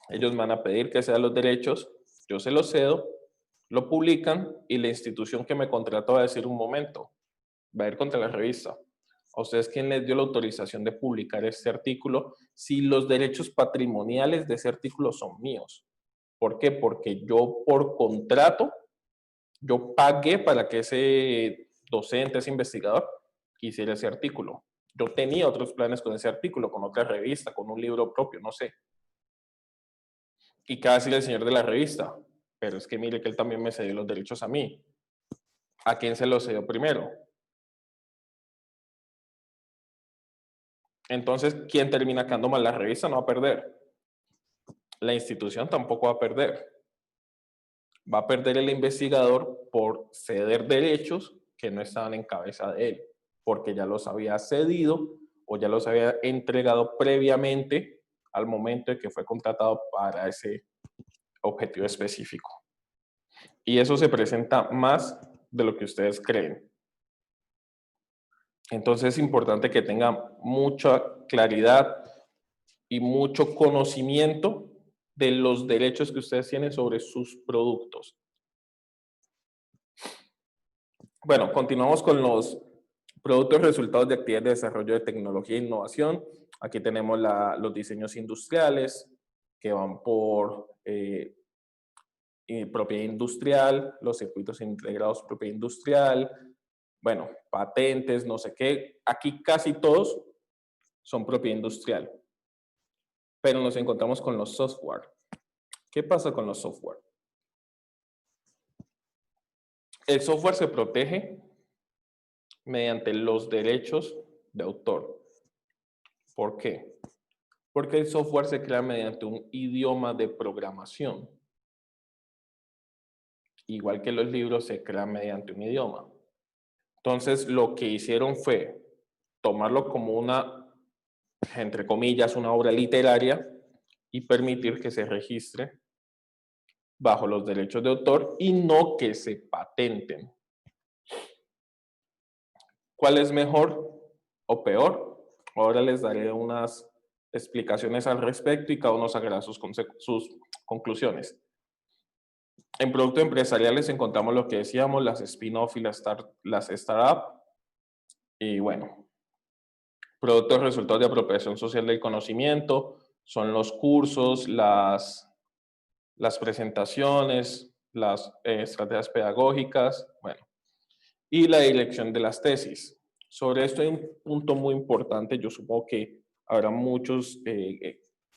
ellos me van a pedir que sean los derechos, yo se los cedo, lo publican y la institución que me contrató va a decir un momento, va a ir contra la revista. ¿A ustedes quién les dio la autorización de publicar este artículo si los derechos patrimoniales de ese artículo son míos? ¿Por qué? Porque yo por contrato, yo pagué para que ese docente, ese investigador, hiciera ese artículo. Yo tenía otros planes con ese artículo, con otra revista, con un libro propio, no sé. Y qué va a decir el señor de la revista, pero es que mire que él también me cedió los derechos a mí. ¿A quién se los cedió primero? Entonces, ¿quién termina quedando mal? La revista no va a perder. La institución tampoco va a perder. Va a perder el investigador por ceder derechos que no estaban en cabeza de él, porque ya los había cedido o ya los había entregado previamente al momento de que fue contratado para ese objetivo específico. Y eso se presenta más de lo que ustedes creen. Entonces es importante que tengan mucha claridad y mucho conocimiento de los derechos que ustedes tienen sobre sus productos. Bueno, continuamos con los productos resultados de actividades de desarrollo de tecnología e innovación. Aquí tenemos los diseños industriales que van por propiedad industrial, los circuitos integrados propiedad industrial, bueno, patentes, no sé qué. Aquí casi todos son propiedad industrial, pero nos encontramos con los software. ¿Qué pasa con los software? El software se protege mediante los derechos de autor. ¿Por qué? Porque el software se crea mediante un idioma de programación. Igual que los libros se crean mediante un idioma. Entonces, lo que hicieron fue tomarlo como una, entre comillas, una obra literaria y permitir que se registre bajo los derechos de autor y no que se patenten. ¿Cuál es mejor o peor? Ahora les daré unas explicaciones al respecto y cada uno sacará sus conclusiones. En productos empresariales encontramos lo que decíamos, las spin-off y las startup. Y bueno, productos resultados de apropiación social del conocimiento son los cursos, las presentaciones, las estrategias pedagógicas, bueno, y la dirección de las tesis. Sobre esto hay un punto muy importante, yo supongo que habrá muchos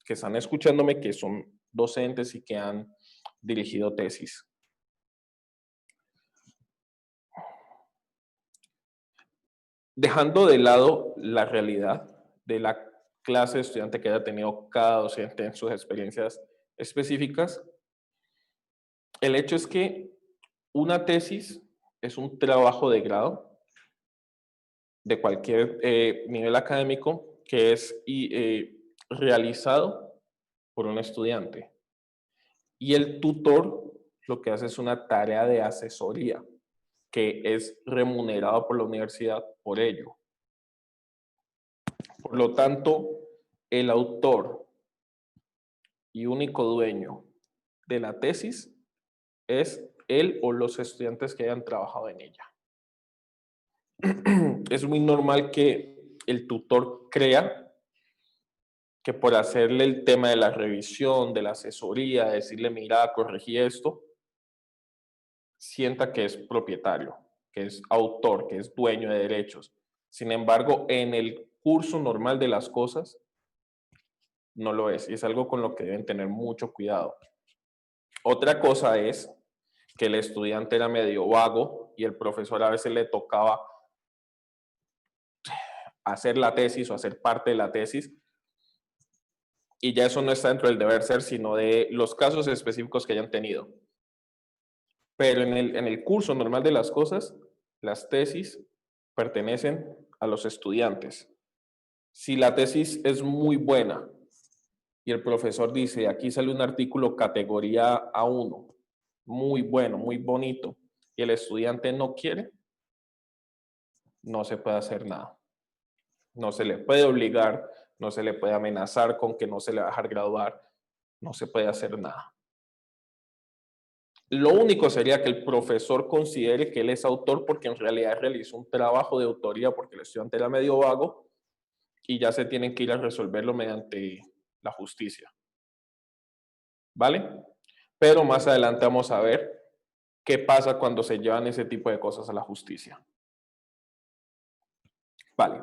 que están escuchándome, que son docentes y que han dirigido tesis. Dejando de lado la realidad de la clase de estudiante que haya tenido cada docente en sus experiencias específicas, el hecho es que una tesis es un trabajo de grado de cualquier nivel académico que es realizado por un estudiante. Y el tutor lo que hace es una tarea de asesoría que es remunerado por la universidad por ello. Por lo tanto, el autor y único dueño de la tesis es él o los estudiantes que hayan trabajado en ella. Es muy normal que el tutor crea que por hacerle el tema de la revisión, de la asesoría, decirle, mira, corregí esto, sienta que es propietario, que es autor, que es dueño de derechos. Sin embargo, en el curso normal de las cosas, no lo es. Y es algo con lo que deben tener mucho cuidado. Otra cosa es que el estudiante era medio vago y el profesor a veces le tocaba hacer la tesis o hacer parte de la tesis. Y ya eso no está dentro del deber ser, sino de los casos específicos que hayan tenido. Pero en el curso normal de las cosas, las tesis pertenecen a los estudiantes. Si la tesis es muy buena y el profesor dice, aquí sale un artículo categoría A1, muy bueno, muy bonito, y el estudiante no quiere, no se puede hacer nada. No se le puede obligar, no se le puede amenazar con que no se le va a dejar graduar, no se puede hacer nada. Lo único sería que el profesor considere que él es autor porque en realidad realizó un trabajo de autoría porque el estudiante era medio vago y ya se tienen que ir a resolverlo mediante la justicia. ¿Vale? Pero más adelante vamos a ver qué pasa cuando se llevan ese tipo de cosas a la justicia. Vale.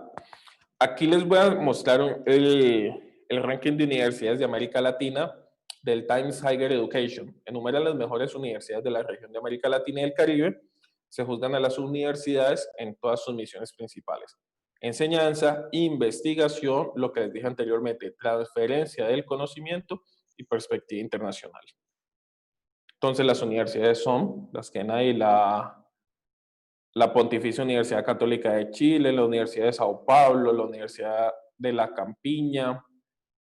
Aquí les voy a mostrar el ranking de universidades de América Latina del Times Higher Education. Enumera las mejores universidades de la región de América Latina y el Caribe. Se juzgan a las universidades en todas sus misiones principales. Enseñanza, investigación, lo que les dije anteriormente, transferencia del conocimiento y perspectiva internacional. Entonces las universidades son las que hay, la Pontificia Universidad Católica de Chile, la Universidad de Sao Paulo, la Universidad de La Campiña,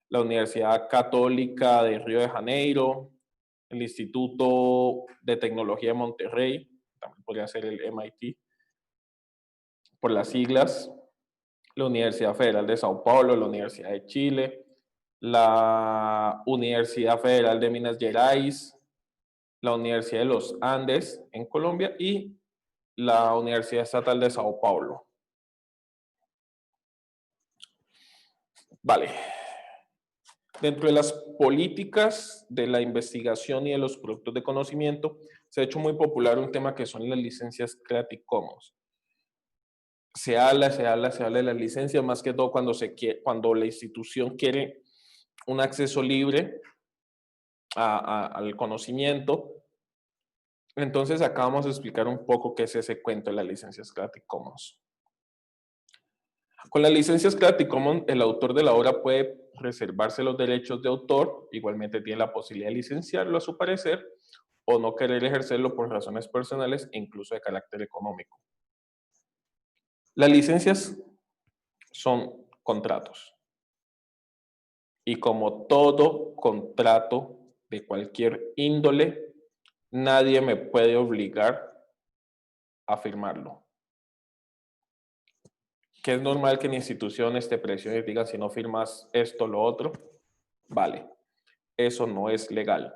la Universidad Católica de Río de Janeiro, el Instituto de Tecnología de Monterrey, también podría ser el MIT, por las siglas, la Universidad Federal de Sao Paulo, la Universidad de Chile, la Universidad Federal de Minas Gerais, la Universidad de los Andes en Colombia y la Universidad Estatal de Sao Paulo. Vale. Dentro de las políticas de la investigación y de los productos de conocimiento, se ha hecho muy popular un tema que son las licencias Creative Commons. Se habla de las licencias, más que todo cuando la institución quiere un acceso libre al conocimiento. Entonces, acá vamos a explicar un poco qué es ese cuento de las licencias Creative Commons. Con las licencias Creative Commons, el autor de la obra puede reservarse los derechos de autor, igualmente tiene la posibilidad de licenciarlo a su parecer, o no querer ejercerlo por razones personales e incluso de carácter económico. Las licencias son contratos. Y como todo contrato de cualquier índole, nadie me puede obligar a firmarlo. Que es normal que en instituciones te presionen y digan si no firmas esto, lo otro. Vale, eso no es legal.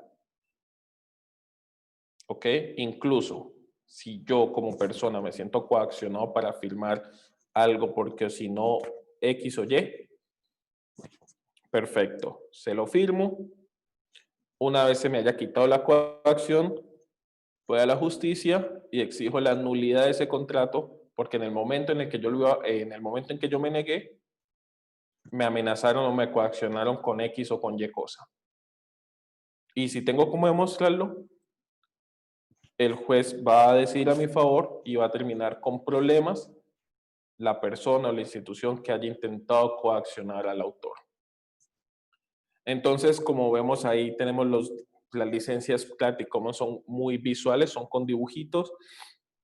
¿Ok? Incluso si yo como persona me siento coaccionado para firmar algo porque si no X o Y, perfecto, se lo firmo. Una vez se me haya quitado la coacción, voy a la justicia y exijo la nulidad de ese contrato porque en el momento en el que yo me negué, me amenazaron o me coaccionaron con X o con Y cosa. Y si tengo cómo demostrarlo, el juez va a decidir a mi favor y va a terminar con problemas la persona o la institución que haya intentado coaccionar al autor. Entonces, como vemos ahí, tenemos las licencias Practicum son muy visuales, son con dibujitos.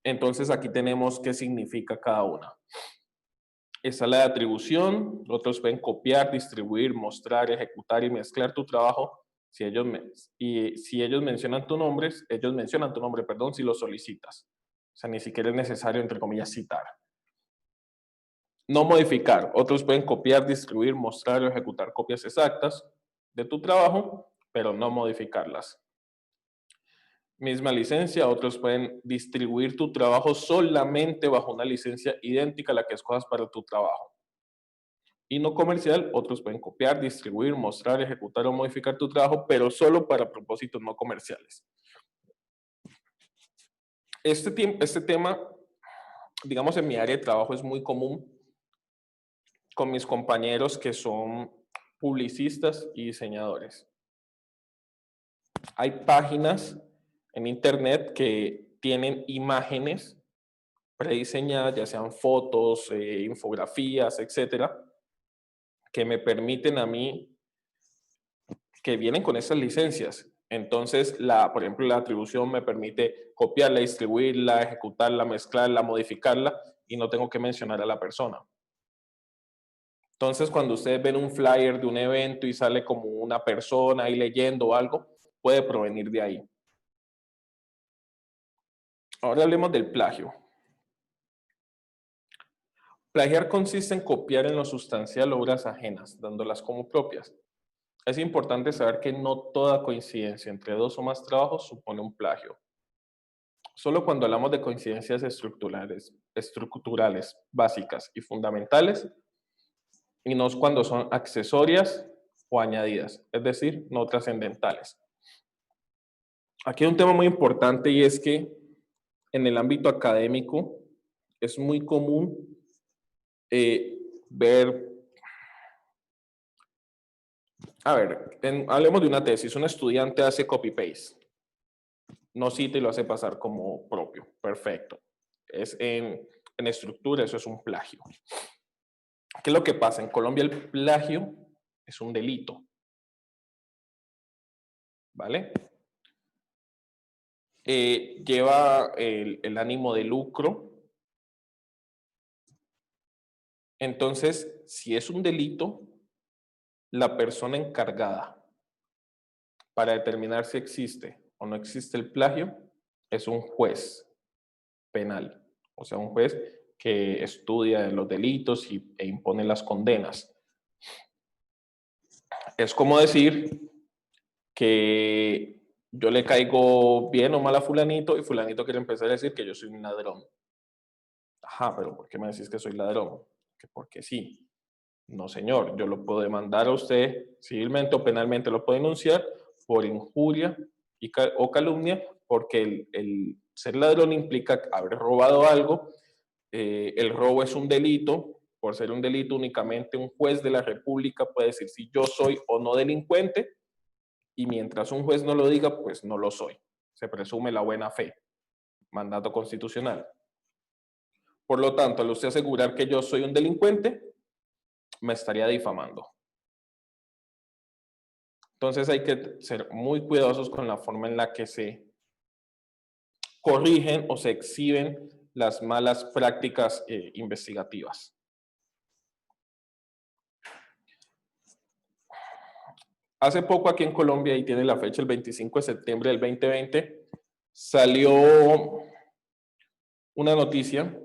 Entonces, aquí tenemos qué significa cada una. Esta es la de atribución. Otros pueden copiar, distribuir, mostrar, ejecutar y mezclar tu trabajo. Si ellos mencionan tu nombre, perdón, si lo solicitas. O sea, ni siquiera es necesario, entre comillas, citar. No modificar. Otros pueden copiar, distribuir, mostrar o ejecutar copias exactas de tu trabajo, pero no modificarlas. Misma licencia, otros pueden distribuir tu trabajo solamente bajo una licencia idéntica a la que escojas para tu trabajo. Y no comercial, otros pueden copiar, distribuir, mostrar, ejecutar o modificar tu trabajo, pero solo para propósitos no comerciales. Este tema, digamos, en mi área de trabajo es muy común con mis compañeros que son publicistas y diseñadores. Hay páginas en internet que tienen imágenes prediseñadas, ya sean fotos, infografías, etcétera, que me permiten a mí, que vienen con esas licencias. Entonces, por ejemplo, la atribución me permite copiarla, distribuirla, ejecutarla, mezclarla, modificarla, y no tengo que mencionar a la persona. Entonces, cuando ustedes ven un flyer de un evento y sale como una persona ahí leyendo algo, puede provenir de ahí. Ahora hablemos del plagio. Plagiar consiste en copiar en lo sustancial obras ajenas, dándolas como propias. Es importante saber que no toda coincidencia entre dos o más trabajos supone un plagio. Solo cuando hablamos de coincidencias estructurales, básicas y fundamentales, y no cuando son accesorias o añadidas, es decir, no trascendentales. Aquí hay un tema muy importante y es que en el ámbito académico es muy común ver, hablemos de una tesis, un estudiante hace copy-paste, no cita y lo hace pasar como propio, perfecto. Es en estructura, eso es un plagio. ¿Qué es lo que pasa? En Colombia el plagio es un delito, ¿vale? Lleva el ánimo de lucro. Entonces, si es un delito, la persona encargada para determinar si existe o no existe el plagio es un juez penal, o sea, un juez que estudia los delitos e impone las condenas. Es como decir que yo le caigo bien o mal a fulanito y fulanito quiere empezar a decir que yo soy un ladrón. Ajá, pero ¿por qué me decís que soy ladrón? Que porque sí. No, señor, yo lo puedo demandar a usted civilmente o penalmente, lo puedo denunciar por injuria o calumnia, porque el ser ladrón implica haber robado algo. El robo es un delito. Por ser un delito, únicamente un juez de la República puede decir si yo soy o no delincuente, y mientras un juez no lo diga, pues no lo soy. Se presume la buena fe, mandato constitucional. Por lo tanto, al usted asegurar que yo soy un delincuente, me estaría difamando. Entonces hay que ser muy cuidadosos con la forma en la que se corrigen o se exhiben las malas prácticas investigativas. Hace poco aquí en Colombia, y tiene la fecha el 25 de septiembre del 2020, salió una noticia,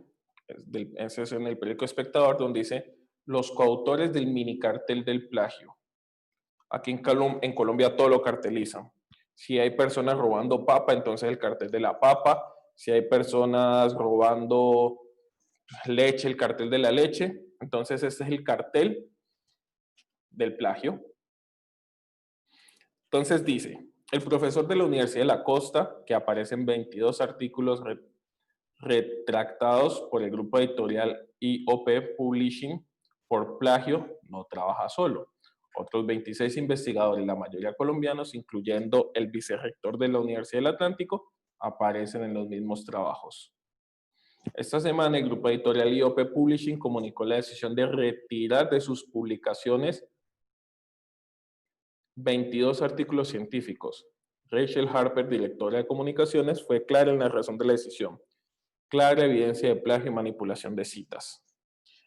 es en el periódico Espectador, donde dice los coautores del mini cartel del plagio. Aquí en Colombia todo lo cartelizan. Si hay personas robando papa, entonces el cartel de la papa. Si hay personas robando leche, el cartel de la leche. Entonces este es el cartel del plagio. Entonces dice, el profesor de la Universidad de la Costa, que aparece en 22 artículos retractados por el grupo editorial IOP Publishing, por plagio no trabaja solo. Otros 26 investigadores, la mayoría colombianos, incluyendo el vicerrector de la Universidad del Atlántico, aparecen en los mismos trabajos. Esta semana, el grupo editorial IOP Publishing comunicó la decisión de retirar de sus publicaciones 22 artículos científicos. Rachel Harper, directora de comunicaciones, fue clara en la razón de la decisión. Clara evidencia de plagio y manipulación de citas.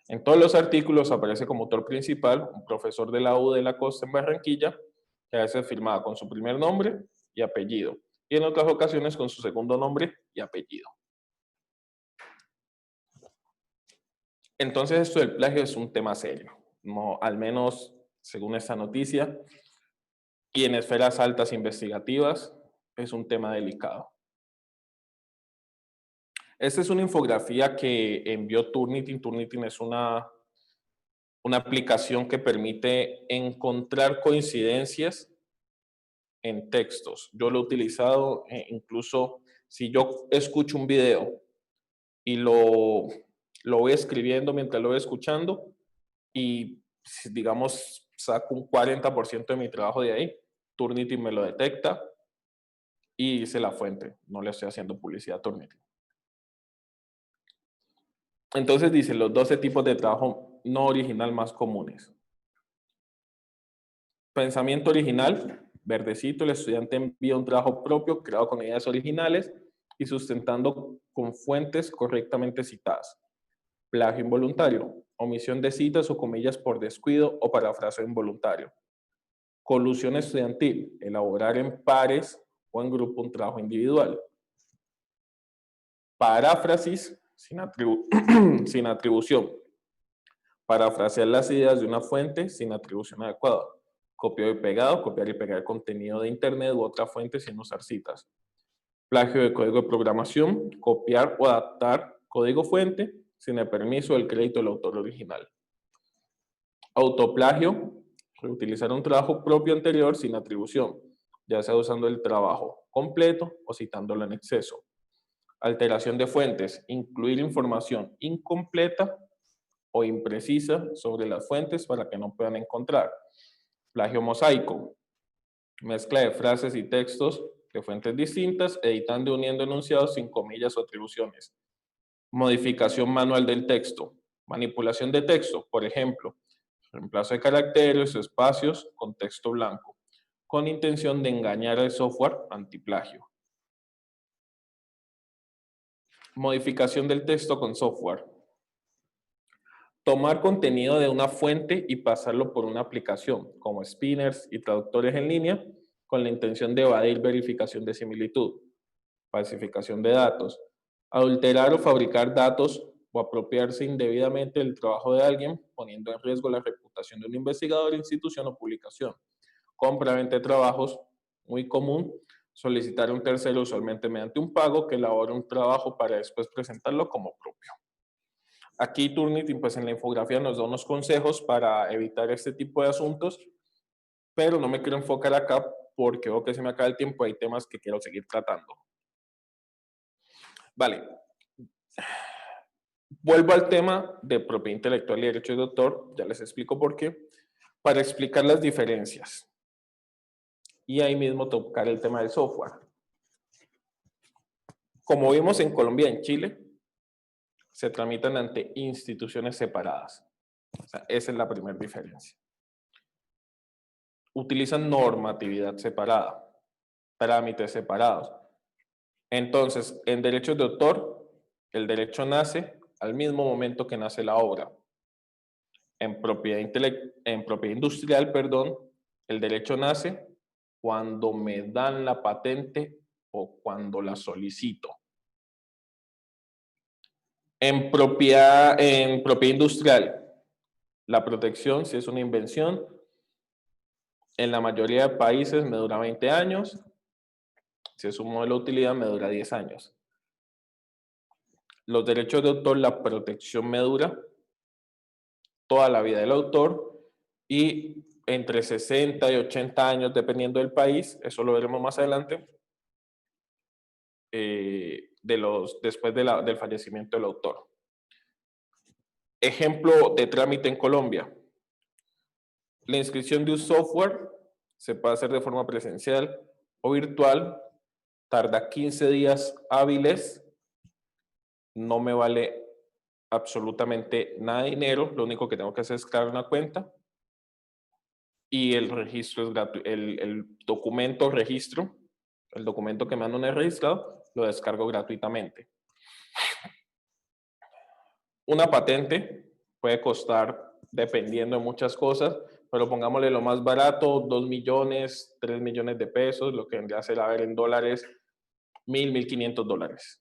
En todos los artículos aparece como autor principal un profesor de la U de la Costa en Barranquilla, que a veces firmaba con su primer nombre y apellido, y en otras ocasiones con su segundo nombre y apellido. Entonces esto del plagio es un tema serio, no, al menos según esta noticia, y en esferas altas investigativas es un tema delicado. Esta es una infografía que envió Turnitin. Turnitin es una aplicación que permite encontrar coincidencias en textos. Yo lo he utilizado incluso si yo escucho un video y lo voy escribiendo mientras lo voy escuchando y, digamos, saco un 40% de mi trabajo de ahí, Turnitin me lo detecta y dice la fuente. No le estoy haciendo publicidad a Turnitin. Entonces dice los 12 tipos de trabajo no original más comunes. Pensamiento original, verdecito, el estudiante envía un trabajo propio creado con ideas originales y sustentando con fuentes correctamente citadas. Plagio involuntario, omisión de citas o comillas por descuido o parafraseo involuntario. Colusión estudiantil, elaborar en pares o en grupo un trabajo individual. Paráfrasis sin atribución. Parafrasear las ideas de una fuente sin atribución adecuada. Copiar y pegado, copiar y pegar contenido de internet u otra fuente sin usar citas. Plagio de código de programación, copiar o adaptar código fuente sin el permiso del crédito del autor original. Autoplagio, reutilizar un trabajo propio anterior sin atribución, ya sea usando el trabajo completo o citándolo en exceso. Alteración de fuentes, incluir información incompleta o imprecisa sobre las fuentes para que no puedan encontrar. Plagio mosaico, mezcla de frases y textos de fuentes distintas, editando y uniendo enunciados sin comillas o atribuciones. Modificación manual del texto, manipulación de texto, por ejemplo, reemplazo de caracteres o espacios con texto blanco, con intención de engañar al software antiplagio. Modificación del texto con software. Tomar contenido de una fuente y pasarlo por una aplicación, como spinners y traductores en línea, con la intención de evadir verificación de similitud. Falsificación de datos. Adulterar o fabricar datos o apropiarse indebidamente del trabajo de alguien, poniendo en riesgo la reputación de un investigador, institución o publicación. Compra-venta de trabajos, muy común. Solicitar a un tercero, usualmente mediante un pago, que elabore un trabajo para después presentarlo como propio. Aquí Turnitin, pues en la infografía nos da unos consejos para evitar este tipo de asuntos, pero no me quiero enfocar acá porque veo que se me acaba el tiempo, hay temas que quiero seguir tratando. Vale. Vuelvo al tema de propiedad intelectual y derecho de autor, ya les explico por qué, para explicar las diferencias. Y ahí mismo tocar el tema del software. Como vimos en Colombia y en Chile, se tramitan ante instituciones separadas. O sea, esa es la primera diferencia. Utilizan normatividad separada, trámites separados. Entonces, en derechos de autor, el derecho nace al mismo momento que nace la obra. En propiedad industrial, perdón, el derecho nace cuando me dan la patente o cuando la solicito. En propiedad industrial, la protección, si es una invención, en la mayoría de países me dura 20 años. Si es un modelo de utilidad, me dura 10 años. Los derechos de autor, la protección me dura toda la vida del autor y entre 60 y 80 años, dependiendo del país, eso lo veremos más adelante, después del fallecimiento del autor. Ejemplo de trámite en Colombia. La inscripción de un software se puede hacer de forma presencial o virtual, tarda 15 días hábiles, no me vale absolutamente nada de dinero, lo único que tengo que hacer es crear una cuenta y el registro es gratuito, el documento registro, el documento que me han registrado, lo descargo gratuitamente. Una patente puede costar, dependiendo de muchas cosas, pero pongámosle lo más barato, 2 millones, 3 millones de pesos, lo que vendría a ser, a ver, en dólares, 1.500 dólares.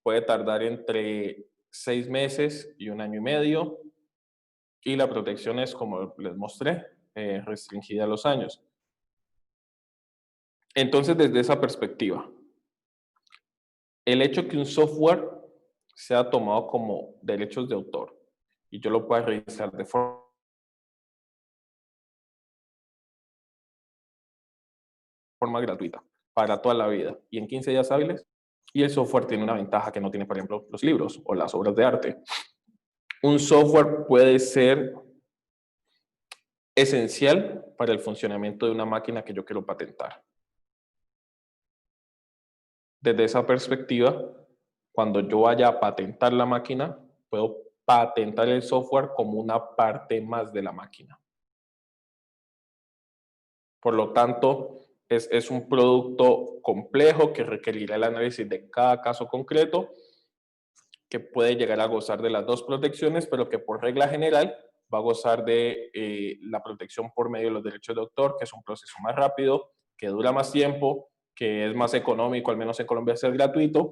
Puede tardar entre 6 meses y 1 año y medio, y la protección es, como les mostré, restringida a los años. Entonces, desde esa perspectiva, el hecho que un software sea tomado como derechos de autor y yo lo pueda registrar de forma gratuita para toda la vida y en 15 días hábiles, y el software tiene una ventaja que no tiene, por ejemplo, los libros o las obras de arte. Un software puede ser esencial para el funcionamiento de una máquina que yo quiero patentar. Desde esa perspectiva, cuando yo vaya a patentar la máquina, puedo patentar el software como una parte más de la máquina. Por lo tanto, es un producto complejo que requerirá el análisis de cada caso concreto, que puede llegar a gozar de las dos protecciones, pero que por regla general va a gozar de la protección por medio de los derechos de autor, que es un proceso más rápido, que dura más tiempo, que es más económico, al menos en Colombia, ser gratuito.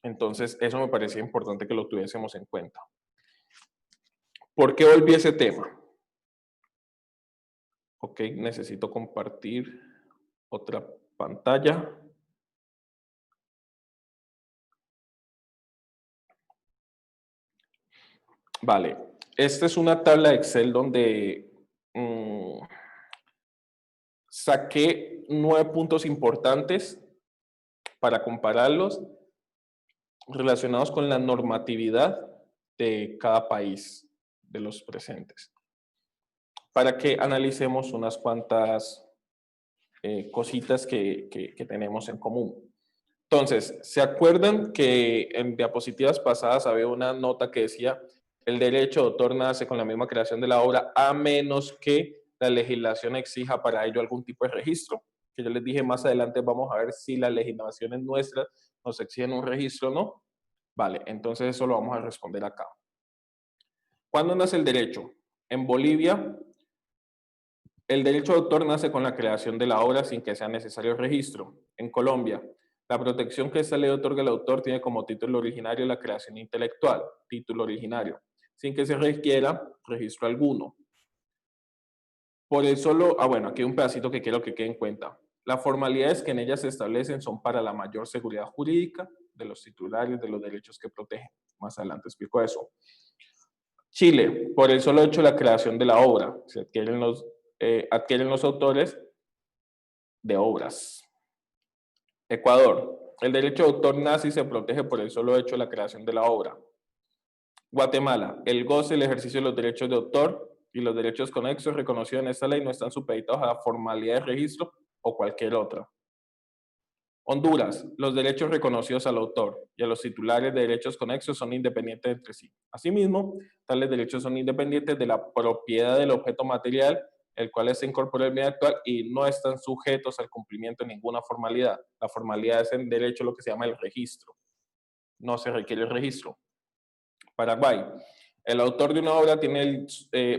Entonces, eso me parecía importante que lo tuviésemos en cuenta. ¿Por qué volví a ese tema? Ok, necesito compartir otra pantalla. Vale, esta es una tabla de Excel donde saqué 9 puntos importantes para compararlos relacionados con la normatividad de cada país de los presentes, para que analicemos unas cuantas cositas que tenemos en común. Entonces, ¿se acuerdan que en diapositivas pasadas había una nota que decía el derecho de autor nace con la misma creación de la obra a menos que la legislación exija para ello algún tipo de registro? Que yo les dije más adelante vamos a ver si las legislaciones nuestras nos exigen un registro o no. Vale, entonces eso lo vamos a responder acá. ¿Cuándo nace el derecho? En Bolivia, el derecho de autor nace con la creación de la obra sin que sea necesario registro. En Colombia, la protección que esta ley otorga al autor tiene como título originario la creación intelectual, título originario, sin que se requiera registro alguno. Por el solo, bueno, aquí hay un pedacito que quiero que quede en cuenta. Las formalidades que en ellas se establecen son para la mayor seguridad jurídica de los titulares de los derechos que protegen. Más adelante explico eso. Chile, por el solo hecho de la creación de la obra, se adquieren los autores de obras. Ecuador, el derecho de autor nace y se protege por el solo hecho de la creación de la obra. Guatemala, el goce y el ejercicio de los derechos de autor y los derechos conexos reconocidos en esta ley no están supeditados a la formalidad de registro o cualquier otra. Honduras, los derechos reconocidos al autor y a los titulares de derechos conexos son independientes entre sí. Asimismo, tales derechos son independientes de la propiedad del objeto material, el cual se incorpora en el medio actual y no están sujetos al cumplimiento de ninguna formalidad. La formalidad es en derecho lo que se llama el registro. No se requiere el registro. Paraguay, el autor de una obra tiene,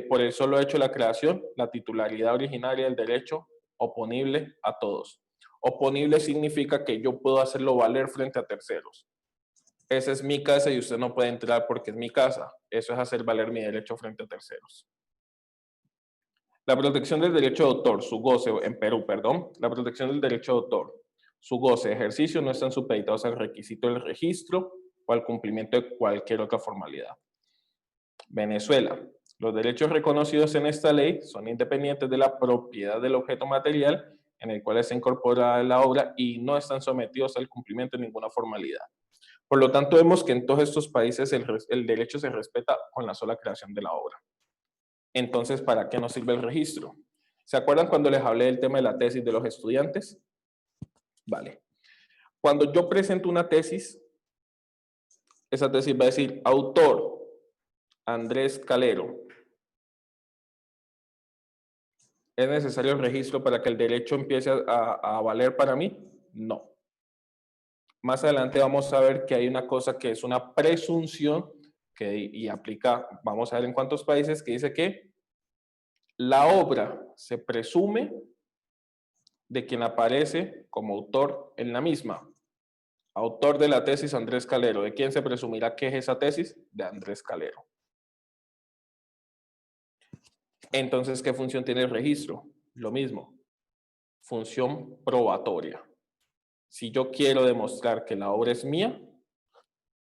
por el solo hecho de la creación, la titularidad originaria del derecho oponible a todos. Oponible significa que yo puedo hacerlo valer frente a terceros. Esa es mi casa y usted no puede entrar porque es mi casa. Eso es hacer valer mi derecho frente a terceros. La protección del derecho de autor, su goce, en Perú, perdón, la protección del derecho de autor, su goce, ejercicio no están supeditados al requisito del registro o al cumplimiento de cualquier otra formalidad. Venezuela. Los derechos reconocidos en esta ley son independientes de la propiedad del objeto material en el cual se incorpora la obra y no están sometidos al cumplimiento de ninguna formalidad. Por lo tanto, vemos que en todos estos países el derecho se respeta con la sola creación de la obra. Entonces, ¿para qué nos sirve el registro? ¿Se acuerdan cuando les hablé del tema de la tesis de los estudiantes? Vale. Cuando yo presento una tesis, esa tesis va a decir autor Andrés Calero. ¿Es necesario el registro para que el derecho empiece a valer para mí? No. Más adelante vamos a ver que hay una cosa que es una presunción y aplica, vamos a ver en cuántos países, que dice que la obra se presume de quien aparece como autor en la misma. Autor de la tesis Andrés Calero. ¿De quién se presumirá que es esa tesis? De Andrés Calero. Entonces, ¿qué función tiene el registro? Lo mismo, función probatoria. Si yo quiero demostrar que la obra es mía,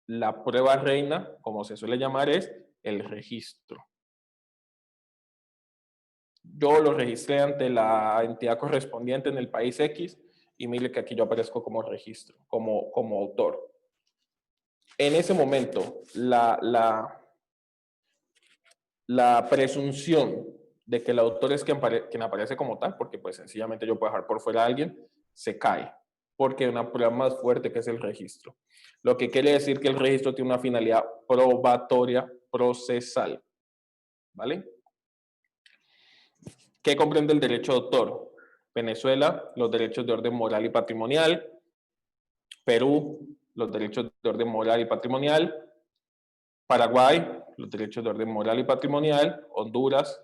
la prueba reina, como se suele llamar, es el registro. Yo lo registré ante la entidad correspondiente en el país X y mire que aquí yo aparezco como registro, como autor. En ese momento, la presunción de que el autor es quien aparece como tal, porque pues sencillamente yo puedo dejar por fuera a alguien, se cae, porque hay una prueba más fuerte que es el registro. Lo que quiere decir que el registro tiene una finalidad probatoria procesal, ¿vale? ¿Qué comprende el derecho de autor? Venezuela, los derechos de orden moral y patrimonial. Perú, los derechos de orden moral y patrimonial. Paraguay, los derechos de orden moral y patrimonial. Honduras,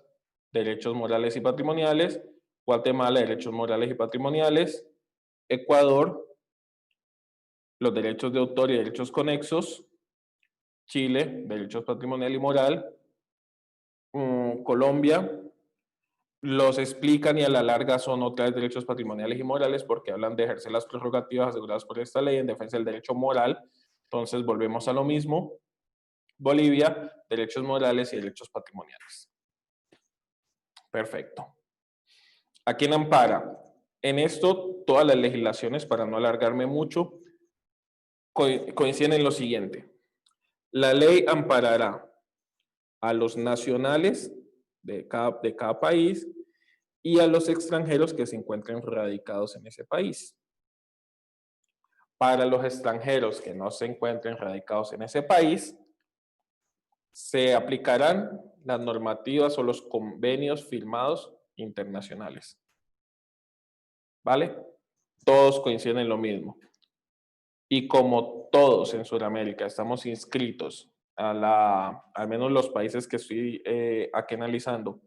derechos morales y patrimoniales. Guatemala, derechos morales y patrimoniales. Ecuador, los derechos de autor y derechos conexos. Chile, derechos patrimonial y moral. Colombia, los explican y a la larga son otra vez derechos patrimoniales y morales porque hablan de ejercer las prerrogativas aseguradas por esta ley en defensa del derecho moral. Entonces volvemos a lo mismo. Bolivia, derechos morales y derechos patrimoniales. Perfecto. ¿A quién ampara? En esto, todas las legislaciones, para no alargarme mucho, coinciden en lo siguiente. La ley amparará a los nacionales de cada país y a los extranjeros que se encuentren radicados en ese país. Para los extranjeros que no se encuentren radicados en ese país, se aplicarán las normativas o los convenios firmados internacionales. ¿Vale? Todos coinciden en lo mismo. Y como todos en Sudamérica estamos inscritos al menos los países que estoy aquí analizando,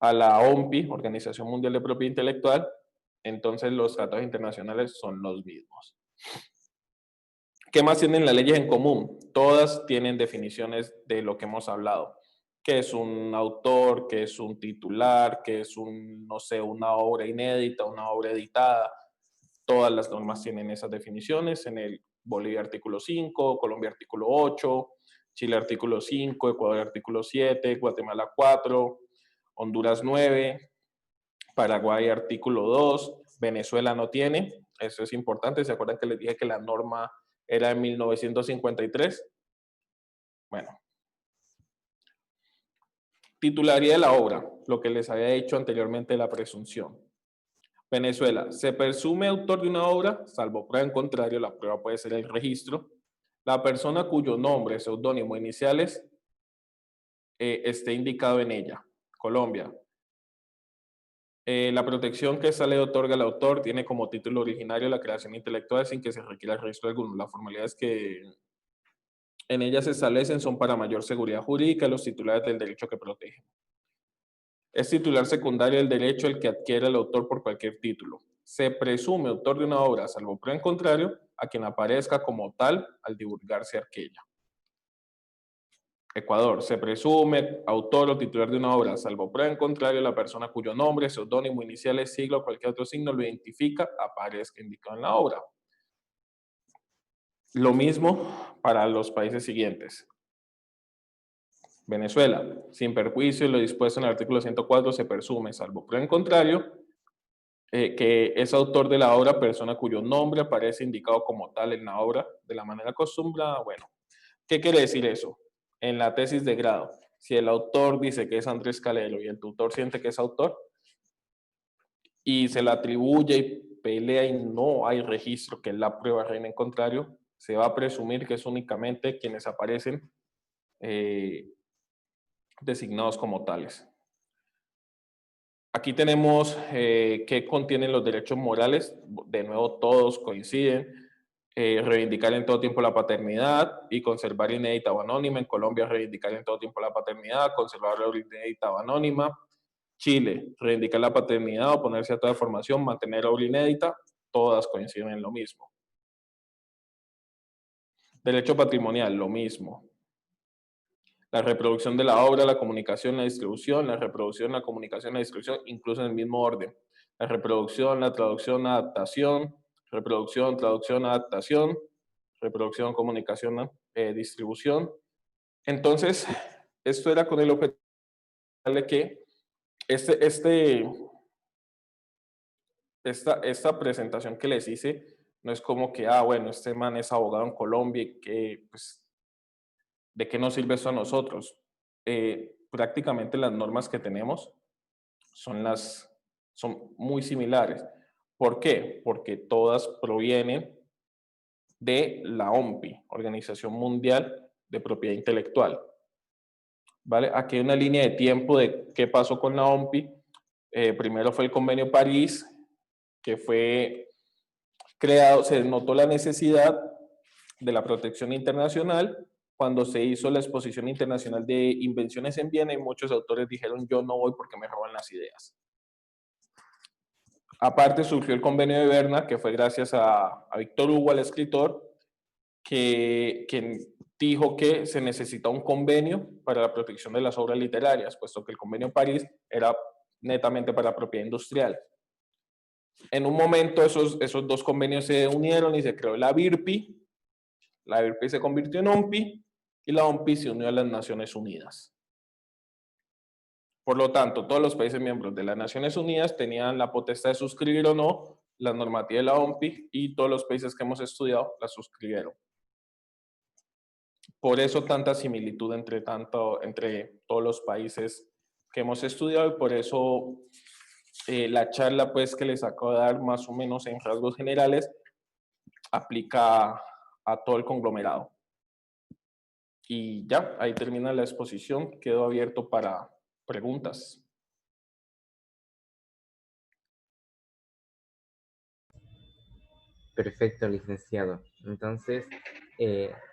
a la OMPI, Organización Mundial de Propiedad Intelectual, entonces los tratados internacionales son los mismos. ¿Qué más tienen las leyes en común? Todas tienen definiciones de lo que hemos hablado. ¿Qué es un autor? ¿Qué es un titular? ¿Qué es no sé, una obra inédita, una obra editada? Todas las normas tienen esas definiciones. En el Bolivia artículo 5, Colombia artículo 8, Chile artículo 5, Ecuador artículo 7, Guatemala 4, Honduras 9, Paraguay artículo 2, Venezuela no tiene. Eso es importante. ¿Se acuerdan que les dije que la norma era en 1953? Bueno. Titularidad de la obra, lo que les había dicho anteriormente, la presunción. Venezuela, se presume autor de una obra, salvo prueba en contrario, la prueba puede ser el registro, la persona cuyo nombre, seudónimo o iniciales esté indicado en ella. Colombia, la protección que esta ley otorga al autor tiene como título originario la creación intelectual sin que se requiera el registro alguno. Las formalidades que en ellas se establecen son para mayor seguridad jurídica de los titulares del derecho que protegen. Es titular secundario del derecho el que adquiere el autor por cualquier título. Se presume autor de una obra, salvo prueba en contrario, a quien aparezca como tal al divulgarse aquella. Ecuador, se presume autor o titular de una obra, salvo prueba en contrario, la persona cuyo nombre, seudónimo, iniciales, siglo o cualquier otro signo lo identifica, aparezca indicado en la obra. Lo mismo para los países siguientes. Venezuela, sin perjuicio de lo dispuesto en el artículo 104, se presume, salvo prueba en contrario, que es autor de la obra, persona cuyo nombre aparece indicado como tal en la obra de la manera acostumbrada. Bueno, ¿qué quiere decir eso? En la tesis de grado, si el autor dice que es Andrés Calero y el tutor siente que es autor y se le atribuye y pelea y no hay registro que la prueba reine en contrario, se va a presumir que es únicamente quienes aparecen eh, designados como tales. Aquí tenemos qué contienen los derechos morales. De nuevo, todos coinciden. Reivindicar en todo tiempo la paternidad y conservar inédita o anónima. En Colombia, reivindicar en todo tiempo la paternidad, conservarla inédita o anónima. Chile, reivindicar la paternidad, oponerse a toda formación, mantener obra inédita. Todas coinciden en lo mismo. Derecho patrimonial, lo mismo. La reproducción de la obra, la comunicación, la distribución, la reproducción, la comunicación, la distribución, incluso en el mismo orden. La reproducción, la traducción, la adaptación, reproducción, traducción, adaptación, reproducción, comunicación, distribución. Entonces, esto era con el objetivo de que esta presentación que les hice no es como que, bueno, este man es abogado en Colombia y que, pues, ¿de qué nos sirve eso a nosotros? Prácticamente las normas que tenemos son muy similares. ¿Por qué? Porque todas provienen de la OMPI, Organización Mundial de Propiedad Intelectual. ¿Vale? Aquí hay una línea de tiempo de qué pasó con la OMPI. Primero fue el Convenio París, que fue creado, se notó la necesidad de la protección internacional cuando se hizo la Exposición Internacional de Invenciones en Viena y muchos autores dijeron yo no voy porque me roban las ideas. Aparte surgió el convenio de Berna, que fue gracias a Víctor Hugo, el escritor, que dijo que se necesita un convenio para la protección de las obras literarias, puesto que el convenio de París era netamente para la propiedad industrial. En un momento esos dos convenios se unieron y se creó la BIRPI. La BIRPI se convirtió en OMPI y la OMPI se unió a las Naciones Unidas. Por lo tanto, todos los países miembros de las Naciones Unidas tenían la potestad de suscribir o no la normativa de la OMPI y todos los países que hemos estudiado la suscribieron. Por eso tanta similitud entre todos los países que hemos estudiado y por eso la charla pues que les acabo de dar más o menos en rasgos generales aplica a todo el conglomerado. Y ya, ahí termina la exposición. Quedo abierto para preguntas. Perfecto, licenciado. Entonces,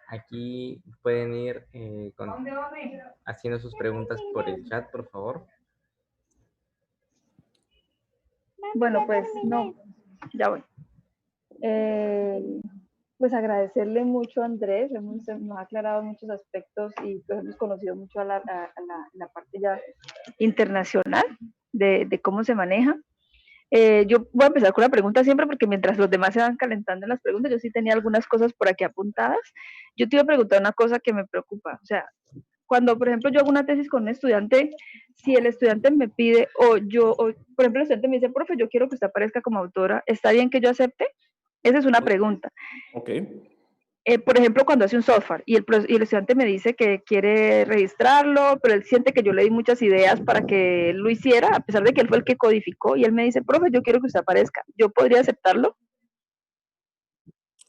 aquí pueden ir haciendo sus preguntas por el chat, por favor. Bueno, pues no, ya voy. Pues agradecerle mucho a Andrés, nos ha aclarado muchos aspectos y pues hemos conocido mucho a la parte ya internacional de cómo se maneja. Yo voy a empezar con la pregunta siempre porque mientras los demás se van calentando en las preguntas, yo sí tenía algunas cosas por aquí apuntadas. Yo te iba a preguntar una cosa que me preocupa, o sea, cuando, por ejemplo, yo hago una tesis con un estudiante, si el estudiante me pide, por ejemplo, el estudiante me dice, profe, yo quiero que usted aparezca como autora, ¿está bien que yo acepte? Esa es una pregunta. Ok. Por ejemplo, cuando hace un software y el estudiante me dice que quiere registrarlo, pero él siente que yo le di muchas ideas para que él lo hiciera, a pesar de que él fue el que codificó, y él me dice, profe, yo quiero que usted aparezca, ¿yo podría aceptarlo?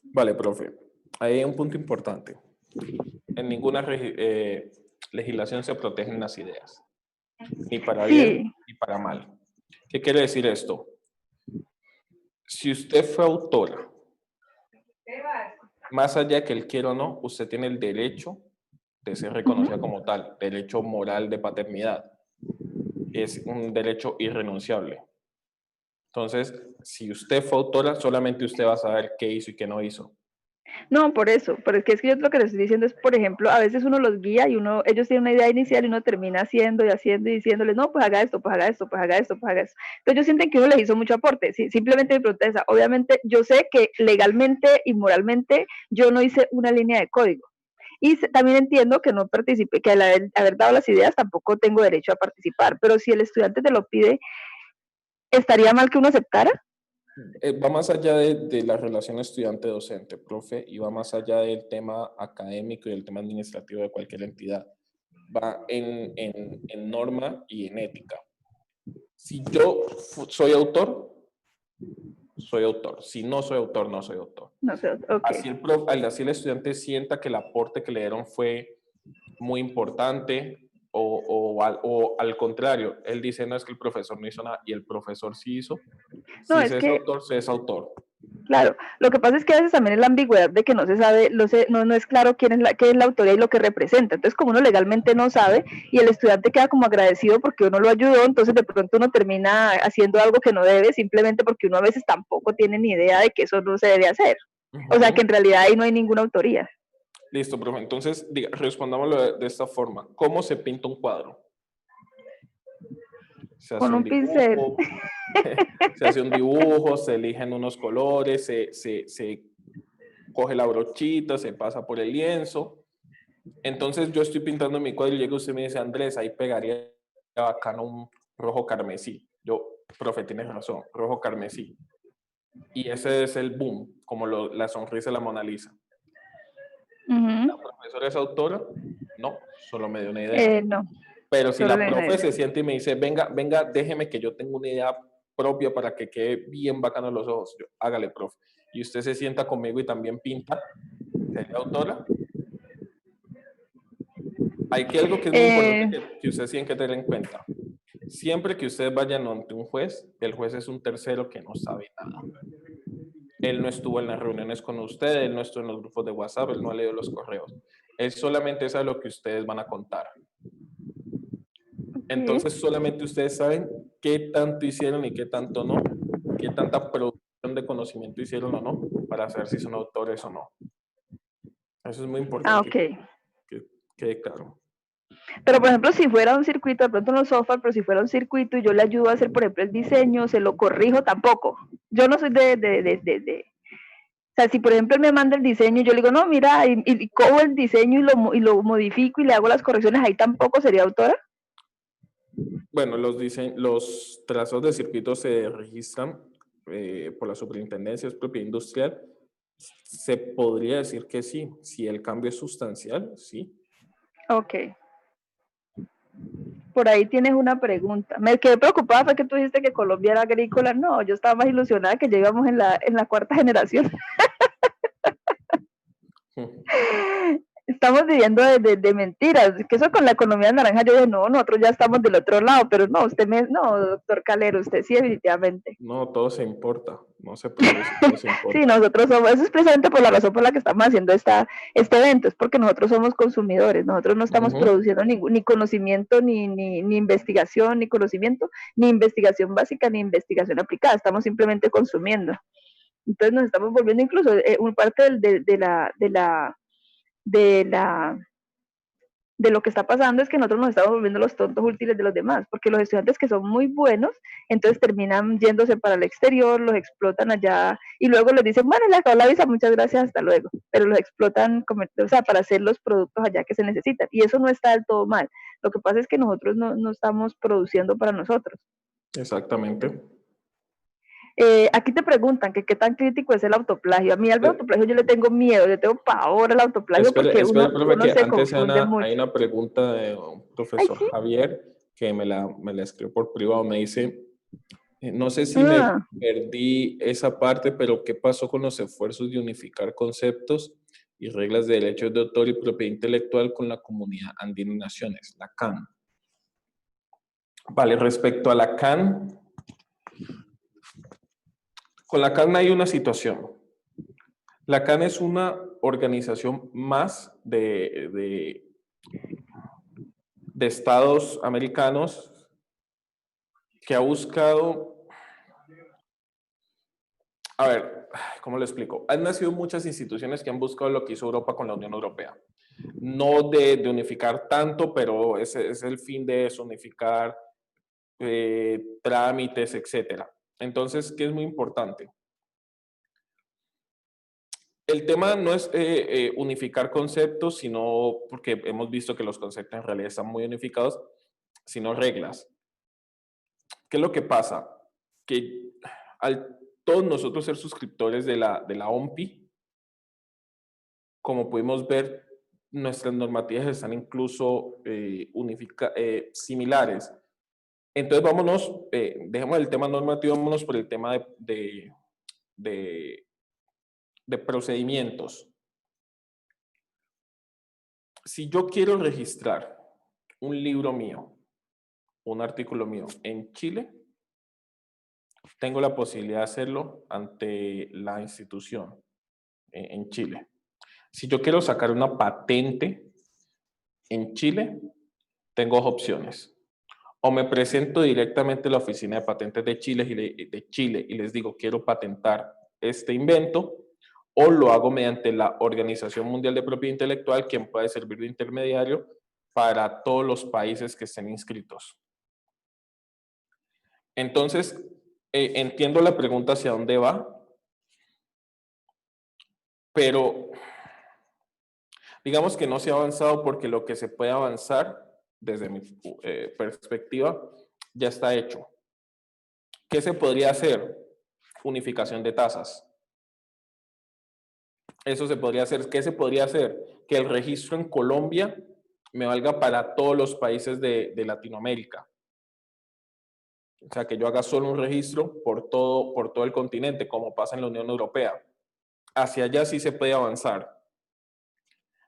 Vale, profe. Ahí hay un punto importante. En ninguna legislación se protegen las ideas, ni para bien ni para mal. ¿Qué quiere decir esto? Si usted fue autora, más allá de que él quiera o no, usted tiene el derecho de ser reconocida como tal, derecho moral de paternidad. Es un derecho irrenunciable. Entonces, si usted fue autora, solamente usted va a saber qué hizo y qué no hizo. No, por eso, porque es que yo lo que les estoy diciendo es, por ejemplo, a veces uno los guía y ellos tienen una idea inicial y uno termina haciendo y haciendo y diciéndoles, no, pues haga esto, pues haga esto, pues haga esto, pues haga esto. Entonces ellos sienten que uno les hizo mucho aporte, ¿sí? Simplemente mi pregunta es esa. Obviamente yo sé que legalmente y moralmente yo no hice una línea de código. Y también entiendo que no participe, que al haber dado las ideas tampoco tengo derecho a participar, pero si el estudiante te lo pide, ¿estaría mal que uno aceptara? Va más allá de la relación estudiante-docente, profe, y va más allá del tema académico y el tema administrativo de cualquier entidad. Va en norma y en ética. Si yo soy autor, soy autor. Si no soy autor, no soy autor. No sé, ok. Así el estudiante sienta que el aporte que le dieron fue muy importante o al contrario, él dice, no, es que el profesor no hizo nada y el profesor sí hizo. No, Si es se es que, autor, se es autor. claro, lo que pasa es que a veces también es la ambigüedad de que no se sabe, no es claro qué es la autoría y lo que representa. Entonces, como uno legalmente no sabe y el estudiante queda como agradecido porque uno lo ayudó, entonces de pronto uno termina haciendo algo que no debe simplemente porque uno a veces tampoco tiene ni idea de que eso no se debe hacer. O sea, que en realidad ahí no hay ninguna autoría. Listo, profe. Entonces, respondámoslo de esta forma. ¿Cómo se pinta un cuadro? Se hace Con un un pincel. dibujo, se hace un dibujo, se eligen unos colores, se coge la brochita, se pasa por el lienzo. Entonces yo estoy pintando mi cuadro y llega usted y me dice, Andrés, ahí pegaría bacano un rojo carmesí. Yo, profe, tienes razón, rojo carmesí. Y ese es el boom, como la sonrisa de la Mona Lisa. ¿La profesora es autora? No, solo me dio una idea. No. Pero si Solo la profe idea. se siente y me dice, venga, déjeme que yo tengo una idea propia para que quede bien bacano los ojos, yo, hágale, profe. Y usted se sienta conmigo y también pinta, ¿sería autora? Hay que algo que es muy importante que ustedes tienen que tener en cuenta. Siempre que ustedes vayan ante un juez, el juez es un tercero que no sabe nada. Él no estuvo en las reuniones con ustedes, él no estuvo en los grupos de WhatsApp, él no ha leído los correos. Él solamente sabe lo que ustedes van a contar. Entonces solamente ustedes saben qué tanto hicieron y qué tanto no, qué tanta producción de conocimiento hicieron o no, para saber si son autores o no. Eso es muy importante que quede claro. Pero, por ejemplo, si fuera un circuito, de pronto no software, pero si fuera un circuito y yo le ayudo a hacer, por ejemplo, el diseño, se lo corrijo, tampoco. Yo no soy o sea, si por ejemplo él me manda el diseño y yo le digo, no, mira, y cojo el diseño y lo modifico y le hago las correcciones, ahí tampoco sería autora. Bueno, los trazos de circuito se registran por la Superintendencia de Propiedad Industrial. Se podría decir que sí, si el cambio es sustancial, sí. Ok. Por ahí tienes una pregunta. Me quedé preocupada, fue que tú dijiste que Colombia era agrícola. No, yo estaba más ilusionada que ya íbamos en la cuarta generación. Estamos viviendo de mentiras, que eso con la economía naranja, yo dije, no, nosotros ya estamos del otro lado, pero no, no, doctor Calero, usted sí, definitivamente. No, todo se importa, no se produce, todo se importa. Sí, nosotros somos, eso es precisamente por la razón por la que estamos haciendo este evento, es porque nosotros somos consumidores, nosotros no estamos produciendo ni conocimiento, ni investigación, ni conocimiento, ni investigación básica, ni investigación aplicada, estamos simplemente consumiendo. Entonces nos estamos volviendo incluso parte de lo que está pasando es que nosotros nos estamos volviendo los tontos útiles de los demás, porque los estudiantes que son muy buenos, entonces terminan yéndose para el exterior, los explotan allá y luego les dicen, bueno, le acabó la visa, muchas gracias, hasta luego, pero los explotan, o sea, para hacer los productos allá que se necesitan y eso no está del todo mal. Lo que pasa es que nosotros no estamos produciendo para nosotros. Exactamente. Aquí te preguntan que qué tan crítico es el autoplagio. A mí al autoplagio yo le tengo miedo, yo tengo pavor al autoplagio porque uno que se antes confunde mucho. hay una pregunta de un profesor Javier que me la escribió por privado. Me dice, no sé si me perdí esa parte, pero ¿qué pasó con los esfuerzos de unificar conceptos y reglas de derechos de autor y propiedad intelectual con la comunidad andina y naciones, la CAN? Vale, respecto a la CAN, con la CAN hay una situación. La CAN es una organización más de estados americanos que ha buscado, a ver, ¿cómo lo explico? Han nacido muchas instituciones que han buscado lo que hizo Europa con la Unión Europea. No de unificar tanto, pero ese es el fin de eso, unificar trámites, etcétera. Entonces, ¿qué es muy importante? El tema no es unificar conceptos, sino porque hemos visto que los conceptos en realidad están muy unificados, sino reglas. ¿Qué es lo que pasa? que al todos nosotros ser suscriptores de la OMPI, como pudimos ver, nuestras normativas están incluso similares. Entonces vámonos, dejemos el tema normativo, vámonos por el tema de, de procedimientos. Si yo quiero registrar un libro mío, un artículo mío en Chile, tengo la posibilidad de hacerlo ante la institución en Chile. Si yo quiero sacar una patente en Chile, tengo dos opciones. O me presento directamente a la oficina de patentes de Chile y les digo, quiero patentar este invento, o lo hago mediante la Organización Mundial de Propiedad Intelectual, quien puede servir de intermediario para todos los países que estén inscritos. Entonces, entiendo la pregunta hacia dónde va, pero digamos que no se ha avanzado porque lo que se puede avanzar, desde mi perspectiva, ya está hecho. ¿Qué se podría hacer? Unificación de tasas. Eso se podría hacer. ¿Qué se podría hacer? Que el registro en Colombia me valga para todos los países de Latinoamérica. O sea, que yo haga solo un registro por todo el continente, como pasa en la Unión Europea. Hacia allá sí se puede avanzar.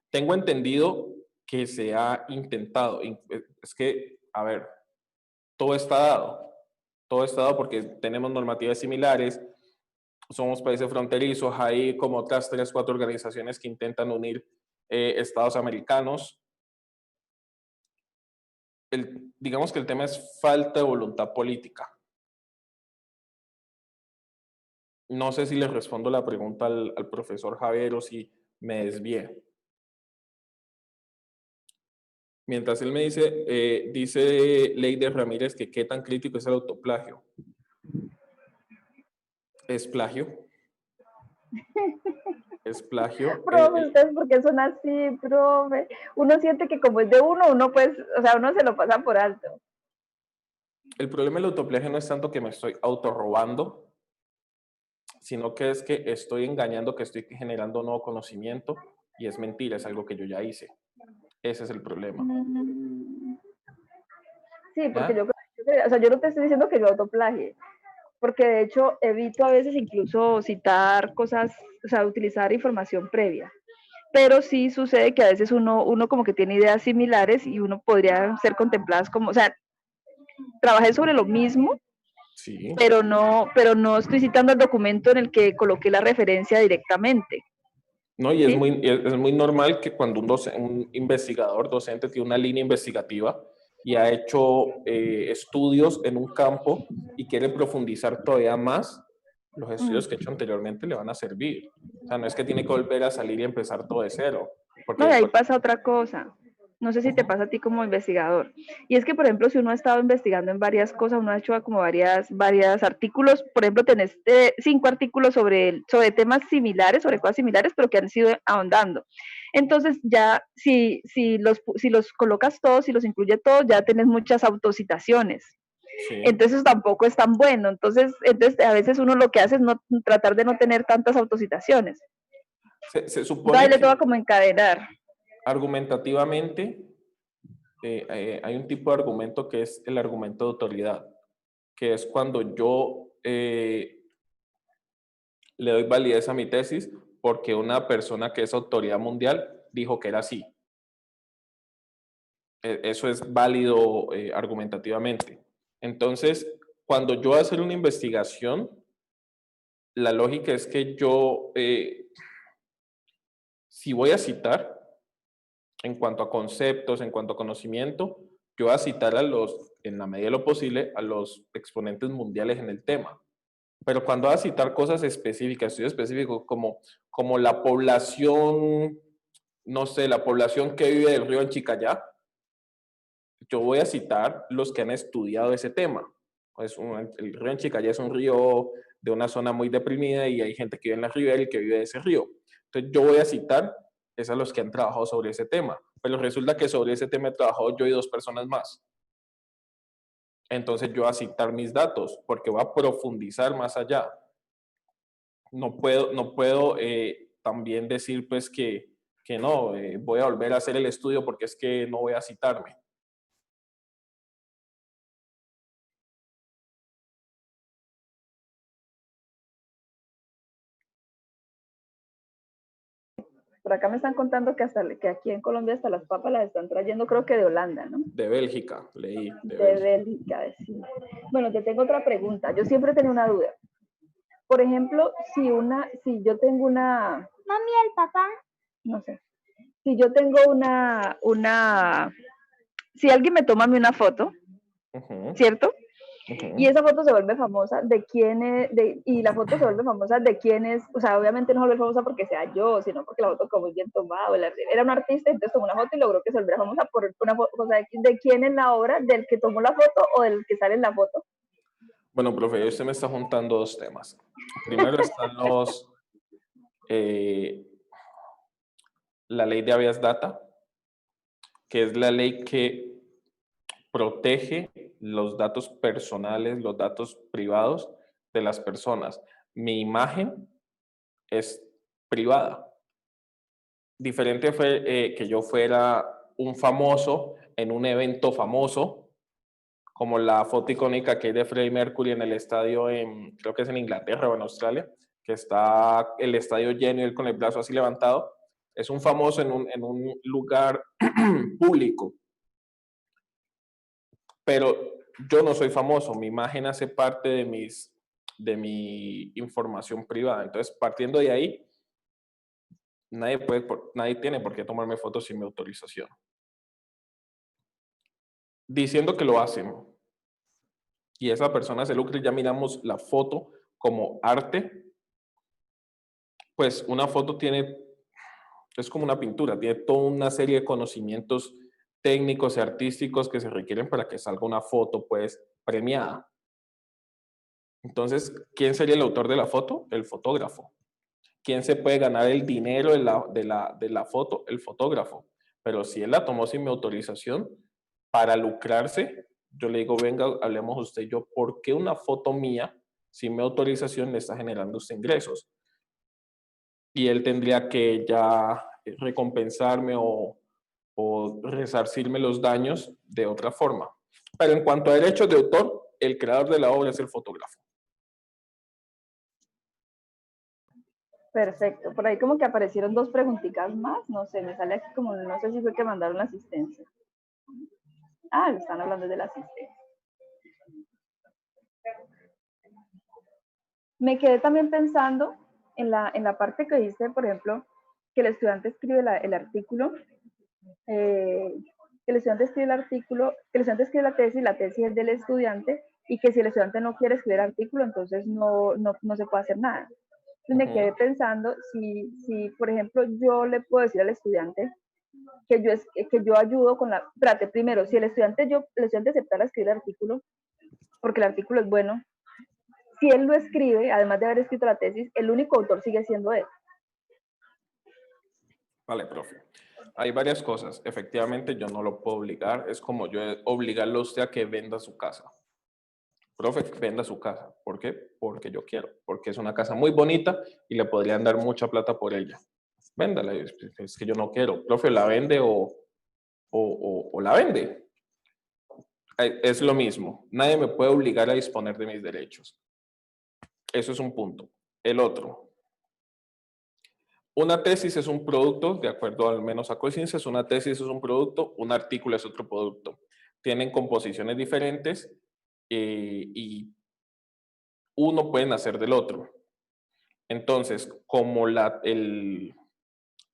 Tengo entendido que se ha intentado. Es que, a ver, todo está dado. Todo está dado porque tenemos normativas similares, somos países fronterizos, hay como otras 3, 4 organizaciones que intentan unir estados americanos. Digamos que el tema es falta de voluntad política. No sé si le respondo la pregunta al profesor Javier o si me desvié. Mientras él me dice Leider Ramírez que qué tan crítico es el autoplagio. Es plagio. Es plagio. Profe, ustedes por qué son así, profe. Uno siente que como es de uno pues, o sea, uno se lo pasa por alto. El problema del autoplagio no es tanto que me estoy autorrobando, sino que es que estoy engañando, que estoy generando nuevo conocimiento y es mentira, es algo que yo ya hice. Ese es el problema. Sí, porque yo no te estoy diciendo que yo autoplagie, porque de hecho evito a veces incluso citar cosas, o sea, utilizar información previa. Pero sí sucede que a veces uno como que tiene ideas similares y uno podría ser contempladas como, o sea, trabajé sobre lo mismo, sí, pero no estoy citando el documento en el que coloqué la referencia directamente. no, y ¿sí? es muy normal que cuando un investigador, docente, tiene una línea investigativa y ha hecho estudios en un campo y quiere profundizar todavía más, los estudios que he hecho anteriormente le van a servir. O sea, no es que tiene que volver a salir y empezar todo de cero. Porque no, y ahí pasa otra cosa. No sé si te pasa a ti como investigador. Y es que, por ejemplo, si uno ha estado investigando en varias cosas, uno ha hecho como varias artículos, por ejemplo, tenés 5 artículos sobre temas similares, sobre cosas similares, pero que han sido ahondando. Entonces, ya si los colocas todos, si los incluye todos, ya tenés muchas autocitaciones. Sí. Entonces tampoco es tan bueno. Entonces, a veces uno lo que hace es tratar de no tener tantas autocitaciones. Se supone que le toca como encadenar. Argumentativamente, hay un tipo de argumento que es el argumento de autoridad, que es cuando yo le doy validez a mi tesis porque una persona que es autoridad mundial dijo que era así. Eso es válido argumentativamente. Entonces, cuando yo voy a hacer una investigación, la lógica es que yo, si voy a citar, en cuanto a conceptos, en cuanto a conocimiento, yo voy a citar en la medida de lo posible, a los exponentes mundiales en el tema. Pero cuando voy a citar cosas específicas, estudios específicos, como la población, no sé, la población que vive del río en Chicayá, yo voy a citar los que han estudiado ese tema. El río en Chicayá es un río de una zona muy deprimida y hay gente que vive en la ribera y que vive de ese río. Entonces yo voy a citar es a los que han trabajado sobre ese tema. Pero resulta que sobre ese tema he trabajado yo y 2 personas más. entonces yo voy a citar mis datos porque voy a profundizar más allá. No puedo también decir pues que no, voy a volver a hacer el estudio porque es que no voy a citarme. Por acá me están contando que que aquí en Colombia hasta las papas las están trayendo, creo que de Holanda, ¿no? De Bélgica, leí, de De Bélgica. Bélgica, sí. Bueno, te tengo otra pregunta. Yo siempre tengo una duda. Por ejemplo, si yo tengo una, Mami, el papá. no sé, si yo tengo si alguien me toma a mí una foto, Ujú, ¿cierto? ujú. Y esa foto se vuelve famosa de quién es, y la foto se vuelve famosa de quién es, o sea, obviamente no se vuelve famosa porque sea yo, sino porque la foto quedó muy bien tomada, era un artista, entonces tomó una foto y logró que se volviera famosa por una foto, o sea, de quién es la obra, del que tomó la foto o del que sale en la foto. Bueno, profe, usted me está juntando dos temas. Primero están eh, la ley de habeas data, que es la ley que protege los datos personales, los datos privados de las personas. Mi imagen es privada. Diferente fue que yo fuera un famoso en un evento famoso, como la foto icónica que hay de Freddie Mercury en el estadio, creo que es en Inglaterra o en Australia, que está el estadio lleno y él con el brazo así levantado. Es un famoso en un lugar público, pero yo no soy famoso, mi imagen hace parte de mi información privada. Entonces, partiendo de ahí, nadie tiene por qué tomarme fotos sin mi autorización. Diciendo que lo hacen y esa persona se lucra y ya miramos la foto como arte, pues una foto es como una pintura, tiene toda una serie de conocimientos técnicos y artísticos que se requieren para que salga una foto, pues, premiada. Entonces, ¿quién sería el autor de la foto? El fotógrafo. ¿Quién se puede ganar el dinero de la foto? El fotógrafo. Pero si él la tomó sin mi autorización para lucrarse, yo le digo, venga, hablemos usted y yo, ¿por qué una foto mía sin mi autorización le está generando usted ingresos? Y él tendría que ya recompensarme o resarcirme los daños de otra forma. Pero en cuanto a derechos de autor, el creador de la obra es el fotógrafo. Perfecto. Por ahí como que aparecieron dos preguntitas más, no sé, me sale aquí como, no sé si fue que mandaron la asistencia. Ah, le están hablando de la asistencia. Me quedé también pensando en la parte que dice, por ejemplo, que el estudiante escribe el artículo, que el estudiante escribe el artículo, que el estudiante escribe la tesis es del estudiante, y que si el estudiante no quiere escribir el artículo, entonces no se puede hacer nada. Entonces me quedé pensando si, por ejemplo, yo le puedo decir al estudiante que yo ayudo con espérate, primero, si el estudiante aceptara escribir el artículo, porque el artículo es bueno, si él lo escribe, además de haber escrito la tesis, el único autor sigue siendo él. Vale, profe. Hay varias cosas. Efectivamente, yo no lo puedo obligar. Es como yo obligarlo a usted a que venda su casa. Profe, venda su casa. ¿Por qué? Porque yo quiero. Porque es una casa muy bonita y le podrían dar mucha plata por ella. Véndala. Es que yo no quiero. Profe, ¿la vende o la vende? Es lo mismo. Nadie me puede obligar a disponer de mis derechos. Eso es un punto. El otro. Una tesis es un producto, de acuerdo al menos a Colciencias, una tesis es un producto, un artículo es otro producto. Tienen composiciones diferentes y uno puede nacer del otro. Entonces, como el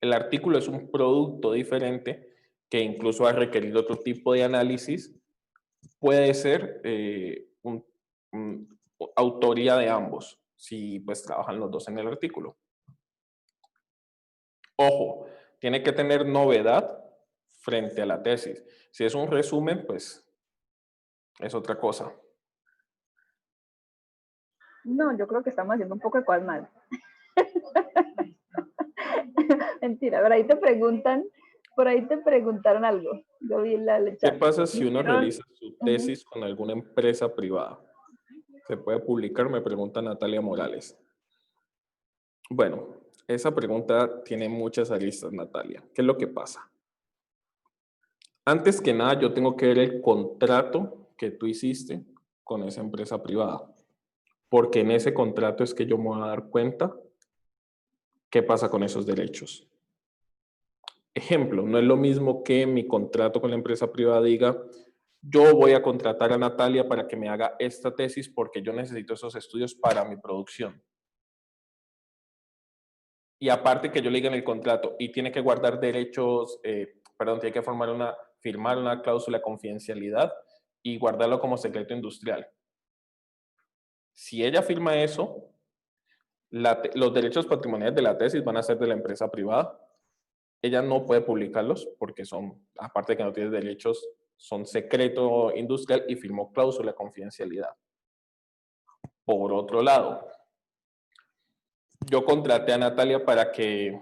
artículo es un producto diferente, que incluso va a requerir otro tipo de análisis, puede ser autoría de ambos, si pues trabajan los dos en el artículo. Ojo, tiene que tener novedad frente a la tesis. Si es un resumen, pues es otra cosa. No, yo creo que estamos haciendo un poco de cosas mal. Mentira, pero ahí te preguntan Por ahí te preguntaron algo. Yo vi el ¿Qué chat. pasa si uno Dijeron, realiza su tesis con alguna empresa privada? ¿Se puede publicar? Me pregunta Natalia Morales. Bueno, esa pregunta tiene muchas aristas, Natalia. ¿Qué es lo que pasa? Antes que nada, yo tengo que ver el contrato que tú hiciste con esa empresa privada, porque en ese contrato es que yo me voy a dar cuenta qué pasa con esos derechos. Ejemplo, no es lo mismo que mi contrato con la empresa privada diga, yo voy a contratar a Natalia para que me haga esta tesis porque yo necesito esos estudios para mi producción. Y aparte que yo le diga en el contrato, y tiene que guardar derechos, tiene que firmar una cláusula de confidencialidad y guardarlo como secreto industrial. Si ella firma eso, los derechos patrimoniales de la tesis van a ser de la empresa privada. Ella no puede publicarlos porque son, aparte de que no tiene derechos, son secreto industrial y firmó cláusula de confidencialidad. Por otro lado, yo contraté a Natalia para que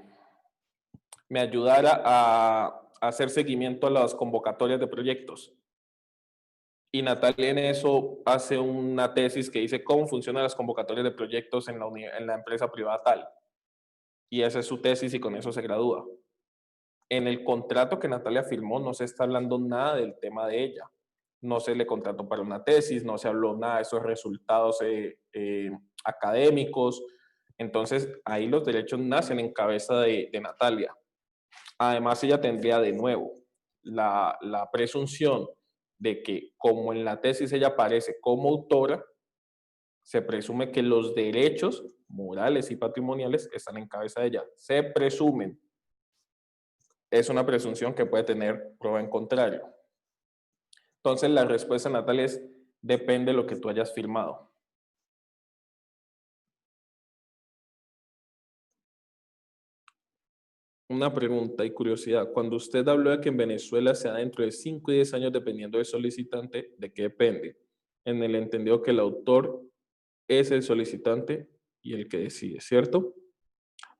me ayudara a hacer seguimiento a las convocatorias de proyectos. Y Natalia en eso hace una tesis que dice cómo funcionan las convocatorias de proyectos en la empresa privada tal. Y esa es su tesis y con eso se gradúa. En el contrato que Natalia firmó no se está hablando nada del tema de ella. No se le contrató para una tesis, no se habló nada de esos resultados académicos. Entonces, ahí los derechos nacen en cabeza de Natalia. Además, ella tendría de nuevo la presunción de que como en la tesis ella aparece como autora, se presume que los derechos morales y patrimoniales están en cabeza de ella. Se presumen. Es una presunción que puede tener prueba en contrario. Entonces, la respuesta, Natalia, es depende de lo que tú hayas firmado. Una pregunta y curiosidad. Cuando usted habló de que en Venezuela sea dentro de 5 y 10 años, dependiendo del solicitante, ¿de qué depende? En el entendido que el autor es el solicitante y el que decide, ¿cierto?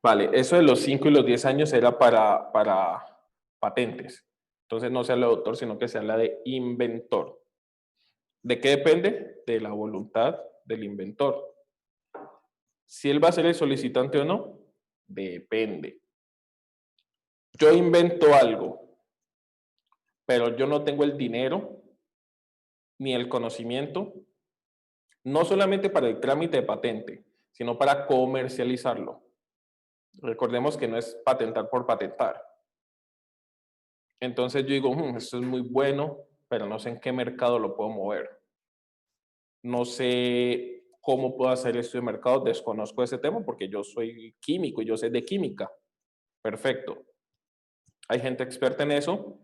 Vale, eso de los 5 y los 10 años era para patentes. Entonces no se habla de autor, sino que se habla de inventor. ¿De qué depende? De la voluntad del inventor. Si él va a ser el solicitante o no, depende. Yo invento algo, pero yo no tengo el dinero ni el conocimiento, no solamente para el trámite de patente, sino para comercializarlo. Recordemos que no es patentar por patentar. Entonces yo digo, esto es muy bueno, pero no sé en qué mercado lo puedo mover. No sé cómo puedo hacer esto de mercado, desconozco ese tema porque yo soy químico y yo sé de química. Perfecto. Hay gente experta en eso,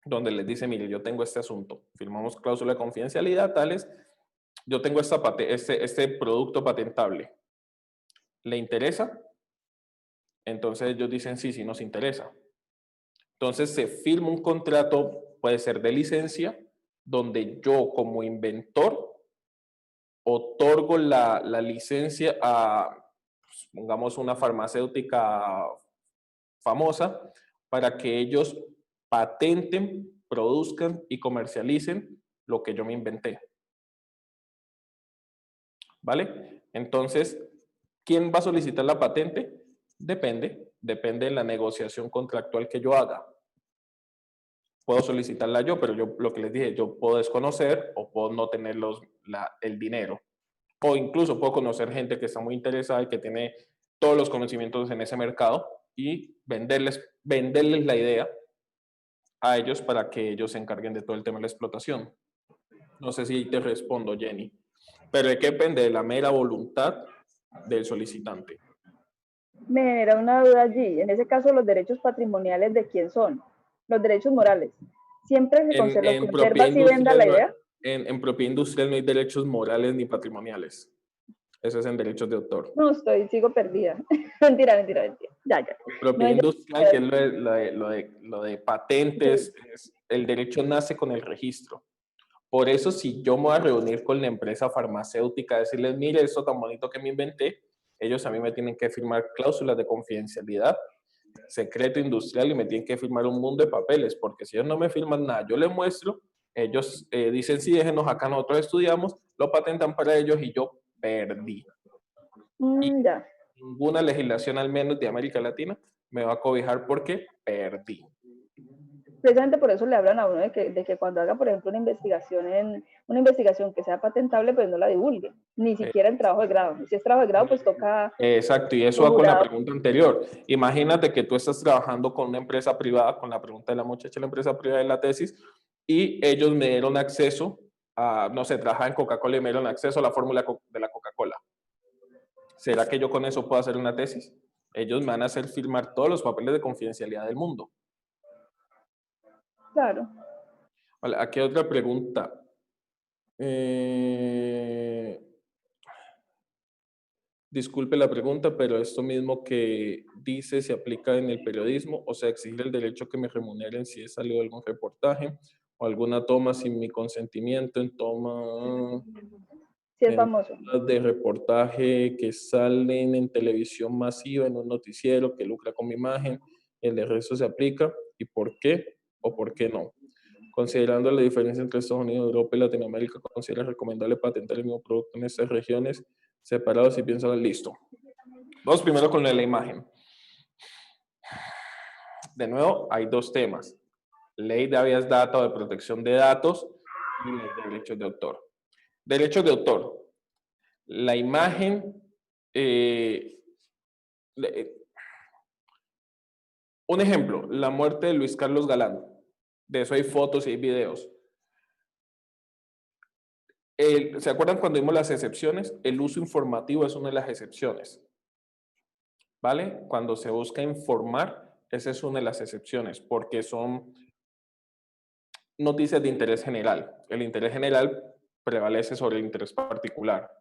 donde les dice, mire, yo tengo este asunto, firmamos cláusula de confidencialidad, tales, yo tengo este producto patentable. ¿Le interesa? Entonces ellos dicen, sí, sí nos interesa. Entonces se firma un contrato, puede ser de licencia, donde yo como inventor otorgo la licencia a, pues, pongamos, una farmacéutica famosa, para que ellos patenten, produzcan y comercialicen lo que yo me inventé. ¿Vale? Entonces, ¿quién va a solicitar la patente? Depende de la negociación contractual que yo haga. Puedo solicitarla yo, pero yo lo que les dije, yo puedo desconocer o puedo no tener el dinero. O incluso puedo conocer gente que está muy interesada y que tiene todos los conocimientos en ese mercado y venderles la idea a ellos para que ellos se encarguen de todo el tema de la explotación. No sé si te respondo, Jenny. Pero hay que depende de la mera voluntad del solicitante. Me genera una duda allí. En ese caso, ¿los derechos patrimoniales de quién son? Los derechos morales. ¿Siempre se conserva si venda la idea? En propiedad industrial no hay derechos morales ni patrimoniales. Eso es en derechos de autor. No, sigo perdida. Mentira. Ya. Propiedad industrial, que es lo de patentes, sí. El derecho nace con el registro. Por eso, si yo me voy a reunir con la empresa farmacéutica, a decirles, mire, esto tan bonito que me inventé, ellos a mí me tienen que firmar cláusulas de confidencialidad secreto industrial y me tienen que firmar un mundo de papeles, porque si ellos no me firman nada, yo les muestro, ellos dicen, sí, déjenos acá, nosotros estudiamos, lo patentan para ellos y yo perdí. Y Ya. ninguna legislación, al menos de América Latina, me va a cobijar porque perdí. Precisamente por eso le hablan a uno de que cuando haga, por ejemplo, una investigación que sea patentable, pues no la divulgue, ni siquiera en trabajo de grado. Si es trabajo de grado, pues toca Exacto, y eso un va con la jurado. pregunta anterior. Imagínate que tú estás trabajando con una empresa privada, con la pregunta de la muchacha, la empresa privada de la tesis, y ellos me dieron acceso a, no sé, trabajaba en Coca-Cola y me dieron acceso a la fórmula de la Coca-Cola. ¿Será que yo con eso puedo hacer una tesis? Ellos me van a hacer firmar todos los papeles de confidencialidad del mundo. Claro. Vale, aquí hay otra pregunta. Disculpe la pregunta, pero esto mismo que dice se aplica en el periodismo, o sea, exigir el derecho que me remuneren si he salido de algún reportaje o alguna toma sin mi consentimiento en toma Sí es en famoso. tomas de reportaje que salen en televisión masiva, en un noticiero que lucra con mi imagen, el de resto se aplica y por qué o por qué no. Considerando la diferencia entre Estados Unidos, Europa y Latinoamérica, considera recomendable patentar el mismo producto en estas regiones separados y piensa listo. Vamos primero con la imagen. De nuevo, hay dos temas. Ley de habeas data o de protección de datos y los derechos de autor. Derechos de autor. La imagen, un ejemplo, la muerte de Luis Carlos Galán. De eso hay fotos y hay videos. ¿Se acuerdan cuando vimos las excepciones? El uso informativo es una de las excepciones. ¿Vale? Cuando se busca informar, esa es una de las excepciones, porque son noticias de interés general. El interés general prevalece sobre el interés particular.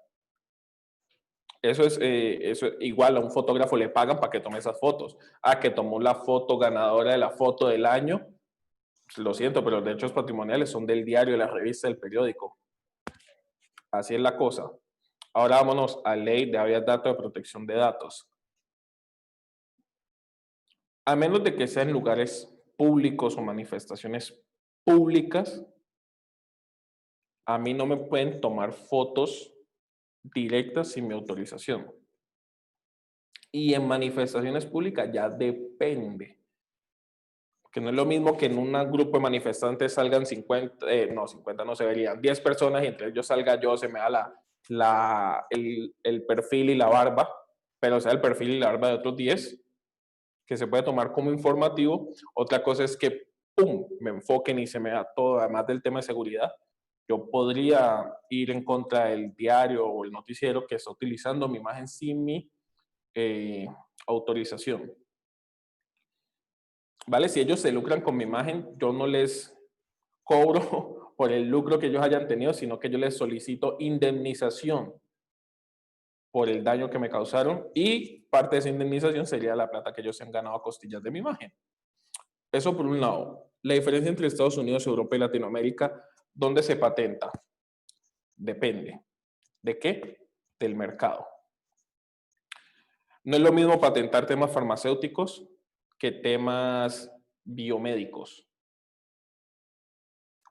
Eso es igual, a un fotógrafo le pagan para que tome esas fotos. Ah, que tomó la foto ganadora de la foto del año. Lo siento, pero los derechos patrimoniales son del diario, de la revista, del periódico. Así es la cosa. Ahora vámonos a ley de habeas data de protección de datos. A menos de que sean lugares públicos o manifestaciones públicas, a mí no me pueden tomar fotos directas sin mi autorización. Y en manifestaciones públicas ya depende. Que no es lo mismo que en un grupo de manifestantes salgan 50, no, 50 no se verían, 10 personas y entre ellos salga yo, se me da el perfil y la barba, pero sea el perfil y la barba de otros 10, que se puede tomar como informativo. Otra cosa es que, ¡pum!, me enfoquen y se me da todo, además del tema de seguridad. Yo podría ir en contra del diario o el noticiero que está utilizando mi imagen sin mi autorización. ¿Vale? Si ellos se lucran con mi imagen, yo no les cobro por el lucro que ellos hayan tenido, sino que yo les solicito indemnización por el daño que me causaron y parte de esa indemnización sería la plata que ellos se han ganado a costillas de mi imagen. Eso por un lado. La diferencia entre Estados Unidos, Europa y Latinoamérica, ¿dónde se patenta? Depende. ¿De qué? Del mercado. No es lo mismo patentar temas farmacéuticos que temas biomédicos.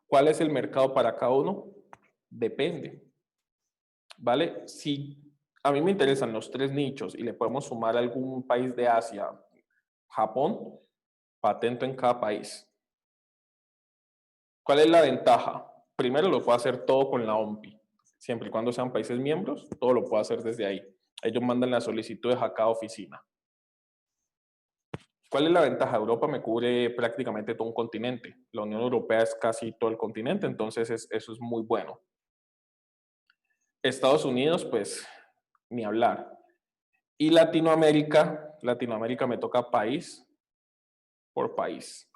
¿Cuál es el mercado para cada uno? Depende. ¿Vale? Si a mí me interesan los tres nichos y le podemos sumar algún país de Asia, Japón, patento en cada país. ¿Cuál es la ventaja? Primero lo puedo hacer todo con la OMPI. Siempre y cuando sean países miembros, todo lo puedo hacer desde ahí. Ellos mandan las solicitudes a cada oficina. ¿Cuál es la ventaja? Europa me cubre prácticamente todo un continente. La Unión Europea es casi todo el continente, entonces eso es muy bueno. Estados Unidos, pues, ni hablar. Y Latinoamérica me toca país por país.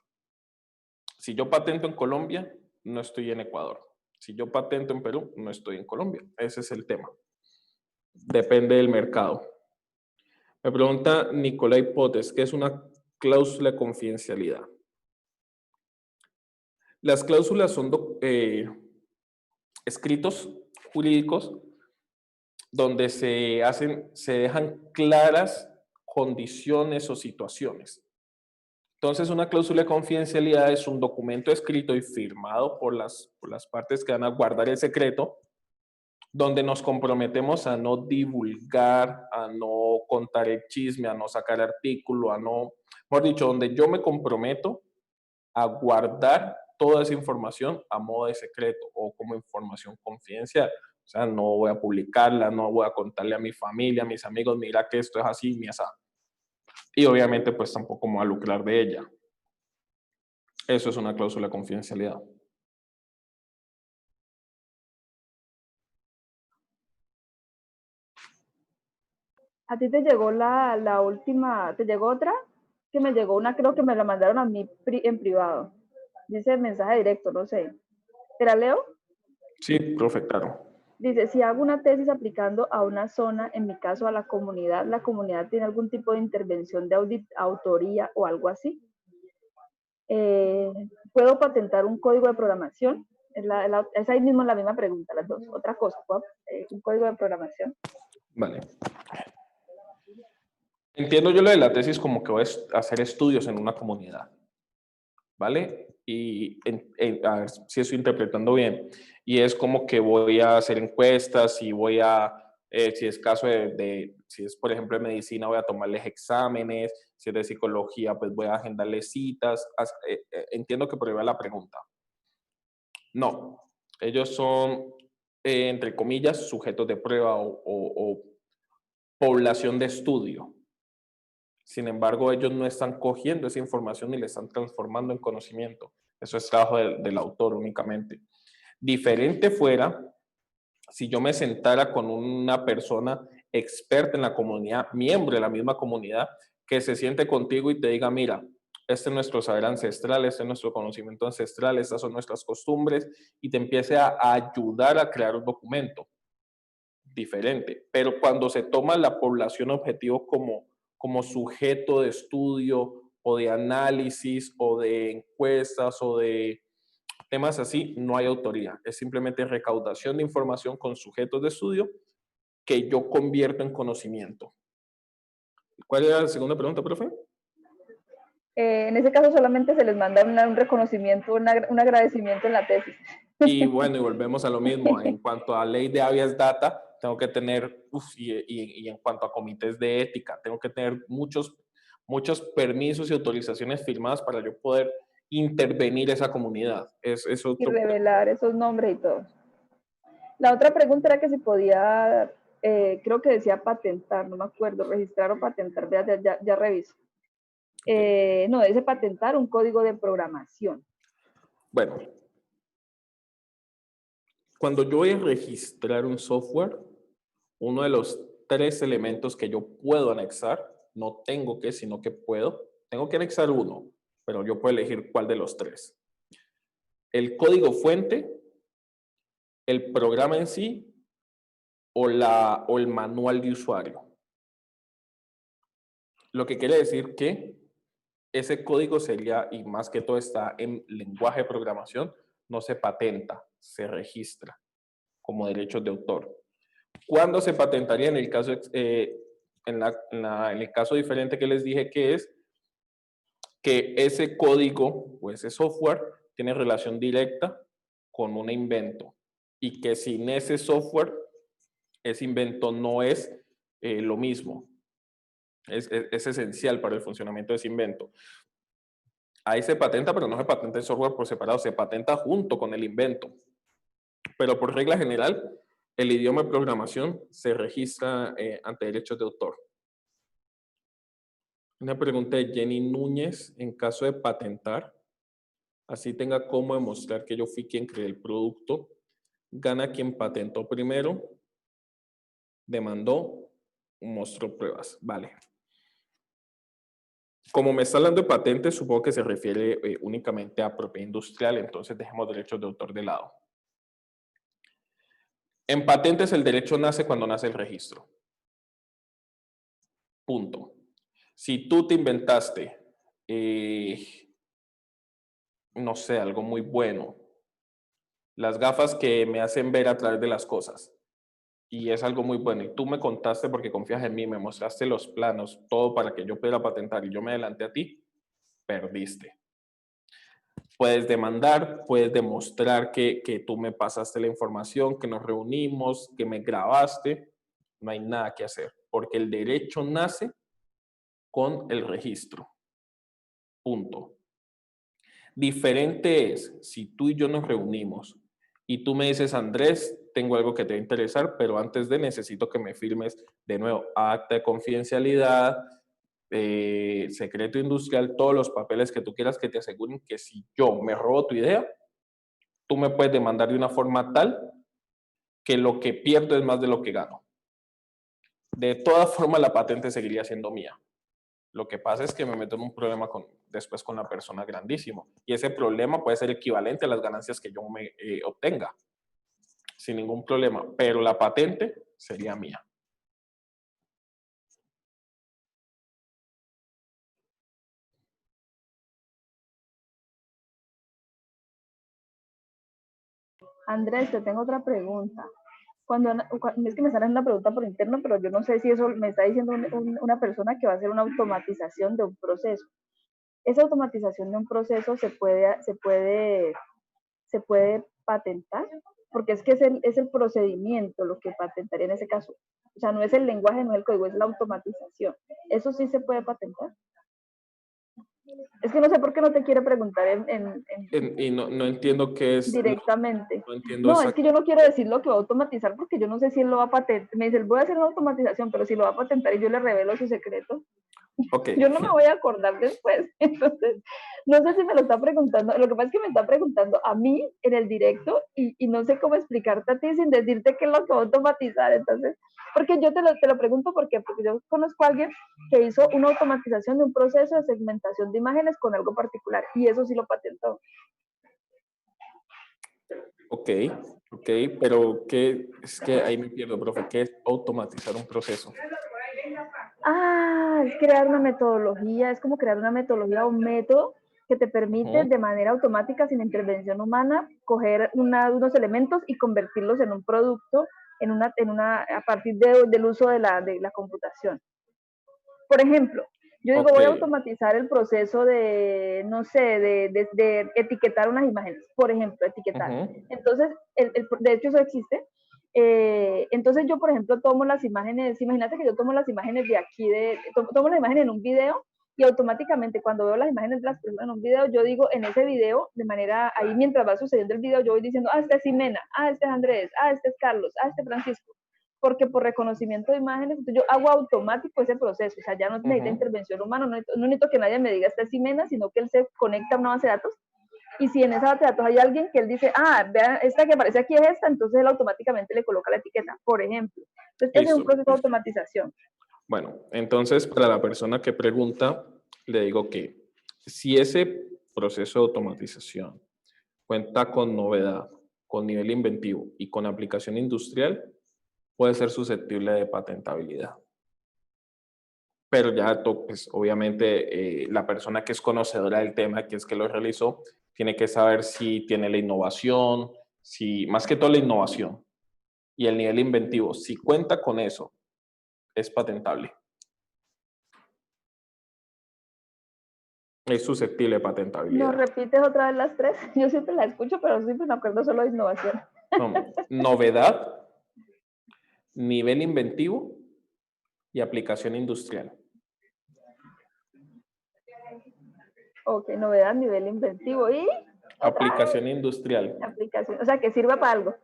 Si yo patento en Colombia, no estoy en Ecuador. Si yo patento en Perú, no estoy en Colombia. Ese es el tema. Depende del mercado. Me pregunta Nicolai Potes, ¿qué es una cláusula de confidencialidad? Las cláusulas son escritos jurídicos donde se dejan claras condiciones o situaciones. Entonces, una cláusula de confidencialidad es un documento escrito y firmado por las partes que van a guardar el secreto, donde nos comprometemos a no divulgar, a no contar el chisme, a no sacar artículo, a no, mejor dicho, donde yo me comprometo a guardar toda esa información a modo de secreto o como información confidencial. O sea, no voy a publicarla, no voy a contarle a mi familia, a mis amigos, mira que esto es así, mi asá. Y obviamente, pues tampoco me voy a lucrar de ella. Eso es una cláusula de confidencialidad. ¿A ti te llegó la última, te llegó otra? Que me llegó una, creo que me la mandaron a mí en privado. Dice mensaje directo, no sé. ¿Te la leo? Sí, profe, claro. Dice, si hago una tesis aplicando a una zona, en mi caso a la comunidad tiene algún tipo de intervención de autoría o algo así. ¿Puedo patentar un código de programación? Es ahí mismo la misma pregunta, las dos. Otra cosa, un código de programación. Vale. Entiendo yo lo de la tesis como que voy a hacer estudios en una comunidad, ¿vale? Y a ver si estoy interpretando bien. Y es como que voy a hacer encuestas y voy a, si es caso si es por ejemplo de medicina, voy a tomarles exámenes, si es de psicología, pues voy a agendarles citas. Entiendo que por ahí va la pregunta. No, ellos son, entre comillas, sujetos de prueba o población de estudio. Sin embargo, ellos no están cogiendo esa información y la están transformando en conocimiento. Eso es trabajo del autor únicamente. Diferente fuera si yo me sentara con una persona experta en la comunidad, miembro de la misma comunidad, que se siente contigo y te diga, mira, este es nuestro saber ancestral, este es nuestro conocimiento ancestral, estas son nuestras costumbres, y te empiece a ayudar a crear un documento diferente. Pero cuando se toma la población objetivo como sujeto de estudio o de análisis o de encuestas o de temas así, no hay autoría. Es simplemente recaudación de información con sujetos de estudio que yo convierto en conocimiento. ¿Cuál era la segunda pregunta, profe? En ese caso solamente se les manda un reconocimiento, un agradecimiento en la tesis. Y bueno, y volvemos a lo mismo. En cuanto a ley de habeas data, tengo que tener, y en cuanto a comités de ética, tengo que tener muchos permisos y autorizaciones firmadas para yo poder intervenir esa comunidad. Y revelar esos nombres y todo. La otra pregunta era que si podía, creo que decía patentar, no me acuerdo, registrar o patentar, ya reviso. No, dice patentar un código de programación. Bueno, cuando yo voy a registrar un software, uno de los 3 elementos que yo puedo anexar, no tengo que, sino que puedo, tengo que anexar uno, pero yo puedo elegir cuál de los 3. El código fuente, el programa en sí o el manual de usuario. Lo que quiere decir que ese código sería, y más que todo está en lenguaje de programación, no se patenta, se registra como derechos de autor. ¿Cuándo se patentaría? En el caso, en el caso diferente que les dije, que es que ese código o ese software tiene relación directa con un invento y que sin ese software, ese invento no es lo mismo. Es esencial para el funcionamiento de ese invento. Ahí se patenta, pero no se patenta el software por separado, se patenta junto con el invento. Pero por regla general, el idioma de programación se registra ante derechos de autor. Una pregunta de Jenny Núñez: en caso de patentar, así tenga cómo demostrar que yo fui quien creé el producto, gana quien patentó primero, demandó, mostró pruebas. Vale. Como me está hablando de patentes, supongo que se refiere únicamente a propiedad industrial, entonces dejemos derechos de autor de lado. En patentes el derecho nace cuando nace el registro. Punto. Si tú te inventaste, no sé, algo muy bueno, las gafas que me hacen ver a través de las cosas, y es algo muy bueno, y tú me contaste porque confías en mí, me mostraste los planos, todo para que yo pudiera patentar y yo me adelanté a ti, perdiste. Puedes demandar, puedes demostrar que tú me pasaste la información, que nos reunimos, que me grabaste. No hay nada que hacer, porque el derecho nace con el registro. Punto. Diferente es si tú y yo nos reunimos y tú me dices, Andrés, tengo algo que te va a interesar, pero antes de necesito que me firmes de nuevo acta de confidencialidad, secreto industrial, todos los papeles que tú quieras que te aseguren que si yo me robo tu idea, tú me puedes demandar de una forma tal que lo que pierdo es más de lo que gano. De todas formas, la patente seguiría siendo mía. Lo que pasa es que me meto en un problema después con la persona grandísimo. Y ese problema puede ser equivalente a las ganancias que yo me obtenga, sin ningún problema. Pero la patente sería mía. Andrés, te tengo otra pregunta. Es que me sale una pregunta por interno, pero yo no sé si eso me está diciendo una persona que va a hacer una automatización de un proceso. Esa automatización de un proceso se puede patentar, porque es que es el procedimiento lo que patentaría en ese caso. O sea, no es el lenguaje, no es el código, es la automatización. ¿Eso sí se puede patentar? Es que no sé por qué no te quiere preguntar Y no entiendo qué es. directamente. No entiendo No, es que yo no quiero decir lo que va a automatizar porque yo no sé si él lo va a patentar. Me dice, voy a hacer una automatización, pero si lo va a patentar y yo le revelo su secreto, Okay. yo no me voy a acordar después. Entonces, no sé si me lo está preguntando. Lo que pasa es que me está preguntando a mí en el directo y no sé cómo explicarte a ti sin decirte qué es lo que va a automatizar. Entonces, porque yo te lo pregunto porque yo conozco a alguien que hizo una automatización de un proceso de segmentación de imágenes con algo particular y eso sí lo patentó. Ok, pero es que ahí me pierdo, profe. ¿Qué es automatizar un proceso? Es crear una metodología, es como crear una metodología o un método que te permite de manera automática, sin intervención humana, coger unos elementos y convertirlos en un producto a partir del uso de la computación. Por ejemplo, yo digo, voy a automatizar el proceso de, no sé, de etiquetar unas imágenes, por ejemplo, etiquetar. Entonces, de hecho eso existe. Entonces yo, por ejemplo, tomo las imágenes, imagínate que yo tomo las imágenes de aquí, tomo la imagen en un video y automáticamente cuando veo las imágenes de las personas en un video, yo digo en ese video, de manera, ahí mientras va sucediendo el video, yo voy diciendo, este es Ximena, este es Andrés, este es Carlos, este es Francisco, porque por reconocimiento de imágenes, entonces yo hago automático ese proceso, o sea, ya no necesita intervención humana, no necesito que nadie me diga esta es Ximena, sino que él se conecta a una base de datos. Y si en esa base de datos hay alguien que él dice, vean, esta que aparece aquí es esta, entonces él automáticamente le coloca la etiqueta, por ejemplo. Entonces, ese es un proceso de automatización. Bueno, entonces, para la persona que pregunta, le digo que si ese proceso de automatización cuenta con novedad, con nivel inventivo y con aplicación industrial, puede ser susceptible de patentabilidad. Pero ya, pues, obviamente, la persona que es conocedora del tema, que es que lo realizó, tiene que saber si tiene la innovación, más que todo la innovación y el nivel inventivo. Si cuenta con eso, es patentable. Es susceptible de patentabilidad. ¿Nos repites otra vez las tres? Yo siempre la escucho, pero siempre me acuerdo solo de innovación. No, novedad, nivel inventivo y aplicación industrial. Ok, novedad, nivel inventivo y... Aplicación industrial. Aplicación, o sea, que sirva para algo.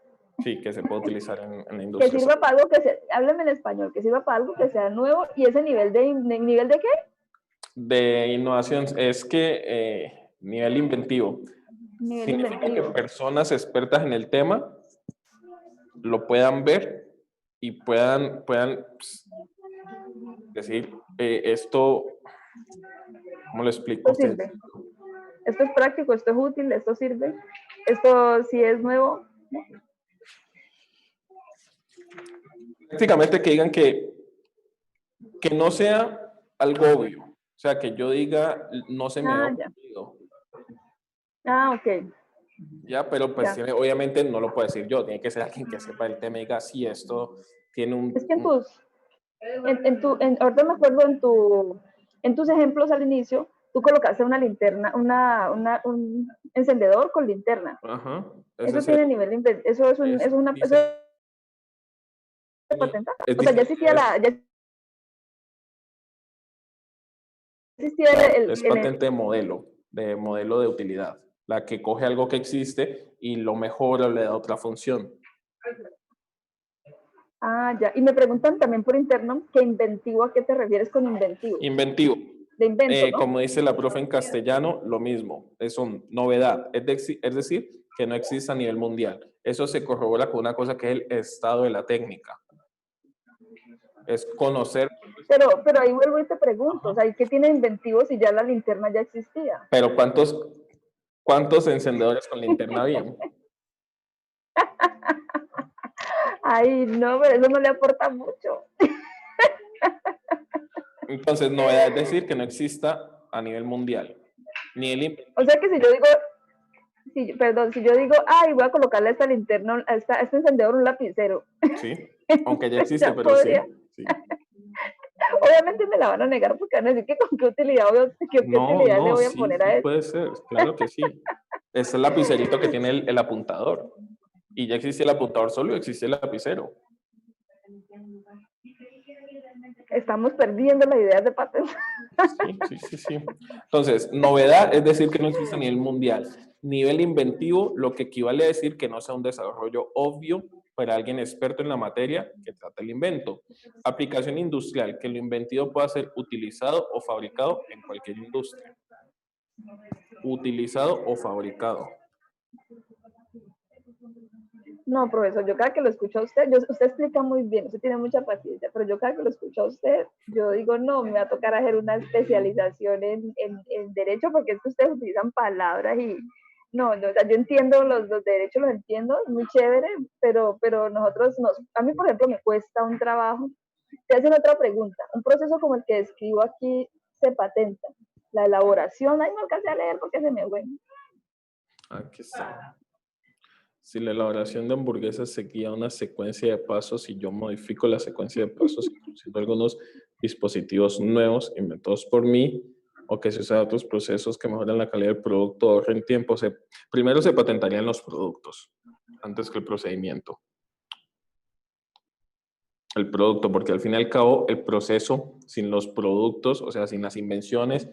Sí, que se puede utilizar en la industria. Que sirva para algo háblame en español, que sirva para algo que sea nuevo y ese nivel de qué? De innovación, es que nivel inventivo. Significa que personas expertas en el tema lo puedan ver y puedan pues, decir, esto, ¿cómo lo explico? Esto sirve. Esto es práctico, esto es útil, esto sirve. Esto sí es nuevo. Prácticamente que digan que no sea algo obvio. O sea, que yo diga, no se me ha ocurrido. Ok. Ya, pero pues obviamente no lo puedo decir yo. Tiene que ser alguien que sepa el tema y diga, sí, esto tiene un... Es que ahorita me acuerdo en tus ejemplos al inicio, tú colocaste una linterna, un encendedor con linterna. Ajá. Eso tiene nivel de eso es un, es, eso es dice, patentado. es O sea, ya existía es patente de modelo de utilidad, la que coge algo que existe y lo mejora o le da otra función. Ah, ya. Y me preguntan también por interno que inventivo, ¿a qué te refieres con inventivo? Inventivo. De invento, ¿no? Como dice la profe en castellano, lo mismo, es una novedad, es decir, que no existe a nivel mundial. Eso se corrobora con una cosa que es el estado de la técnica. Es conocer. Pero ahí vuelvo y te pregunto, o sea, ¿qué tiene inventivo si ya la linterna ya existía? Pero ¿cuántos encendedores con linterna habían? Ay, no, pero eso no le aporta mucho. Entonces, novedad es decir que no exista a nivel mundial. Ni el O sea que si yo digo, perdón, si yo digo, ay, voy a colocarle a esta linterna, a este encendedor un lapicero. Sí, aunque ya existe, Ya pero podría. sí. Obviamente me la van a negar porque van a decir que con qué utilidad, utilidad le voy a poner a Sí eso. puede ser, claro que sí. Es el lapicerito que tiene el apuntador. Y ya existe el apuntador solo y existe el lapicero. Estamos perdiendo la idea de patentes. Sí. Entonces, novedad es decir que no existe a nivel mundial. Nivel inventivo, lo que equivale a decir que no sea un desarrollo obvio para alguien experto en la materia que trata el invento. Aplicación industrial, que lo inventivo pueda ser utilizado o fabricado en cualquier industria. Utilizado o fabricado. No, profesor, yo cada que lo escucho a usted, usted explica muy bien, usted tiene mucha paciencia, pero yo cada que lo escucho a usted, yo digo, no, me va a tocar hacer una especialización en derecho, porque es que ustedes utilizan palabras y no, o sea, yo entiendo los derechos, los entiendo, muy chévere, pero a mí, por ejemplo, me cuesta un trabajo. Te hacen otra pregunta, un proceso como el que describo aquí se patenta, la elaboración, ay, no alcancé a leer porque se me fue. Aquí está. Si la elaboración de hamburguesas seguía una secuencia de pasos y yo modifico la secuencia de pasos introduciendo algunos dispositivos nuevos inventados por mí o que se usan otros procesos que mejoran la calidad del producto, ahorren tiempo. Primero se patentarían los productos antes que el procedimiento. El producto, porque al fin y al cabo el proceso sin los productos, o sea, sin las invenciones,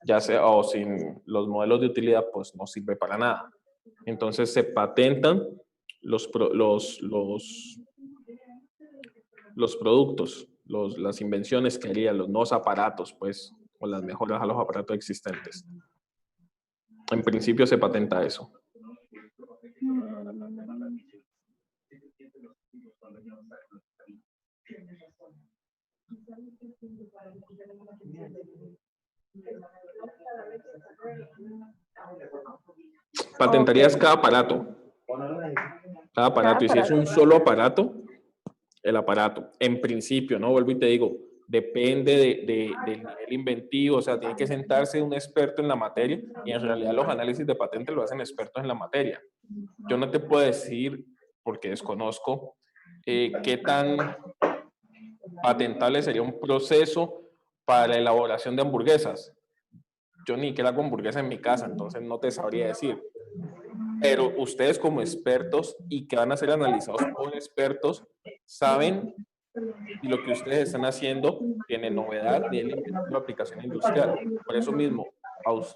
ya sea o sin los modelos de utilidad, pues no sirve para nada. Entonces se patentan los productos, las invenciones que harían, los nuevos aparatos, pues, o las mejoras a los aparatos existentes. En principio se patenta eso. Patentarías cada aparato. Cada aparato. Y si es un solo aparato, el aparato. En principio, ¿no? Vuelvo y te digo, depende del nivel inventivo, o sea, tiene que sentarse un experto en la materia y en realidad los análisis de patente lo hacen expertos en la materia. Yo no te puedo decir, porque desconozco, qué tan patentable sería un proceso para la elaboración de hamburguesas. Yo ni siquiera hago hamburguesas en mi casa, entonces no te sabría decir. Pero ustedes como expertos y que van a ser analizados por expertos, saben si lo que ustedes están haciendo tiene novedad de la aplicación industrial. Por eso mismo,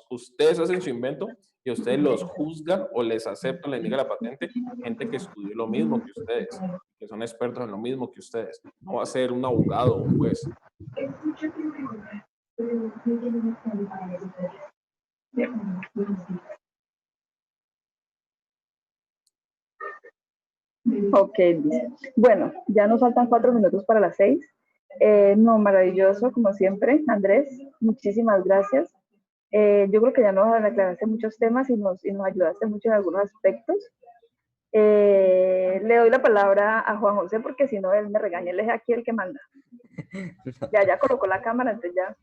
ustedes hacen su invento y ustedes los juzgan o les aceptan, les niega la patente, gente que estudió lo mismo que ustedes, que son expertos en lo mismo que ustedes. No va a ser un abogado o un juez. Ok, bueno, ya nos faltan 4 minutos para las 6. No, maravilloso, como siempre, Andrés, muchísimas gracias. Yo creo que ya nos aclaraste muchos temas y nos ayudaste mucho en algunos aspectos. Le doy la palabra a Juan José porque si no, él me regaña, él es aquí el que manda. Ya colocó la cámara, entonces ya.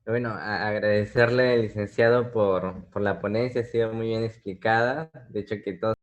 Bueno, agradecerle, licenciado, por la ponencia, ha sido muy bien explicada. De hecho, que todos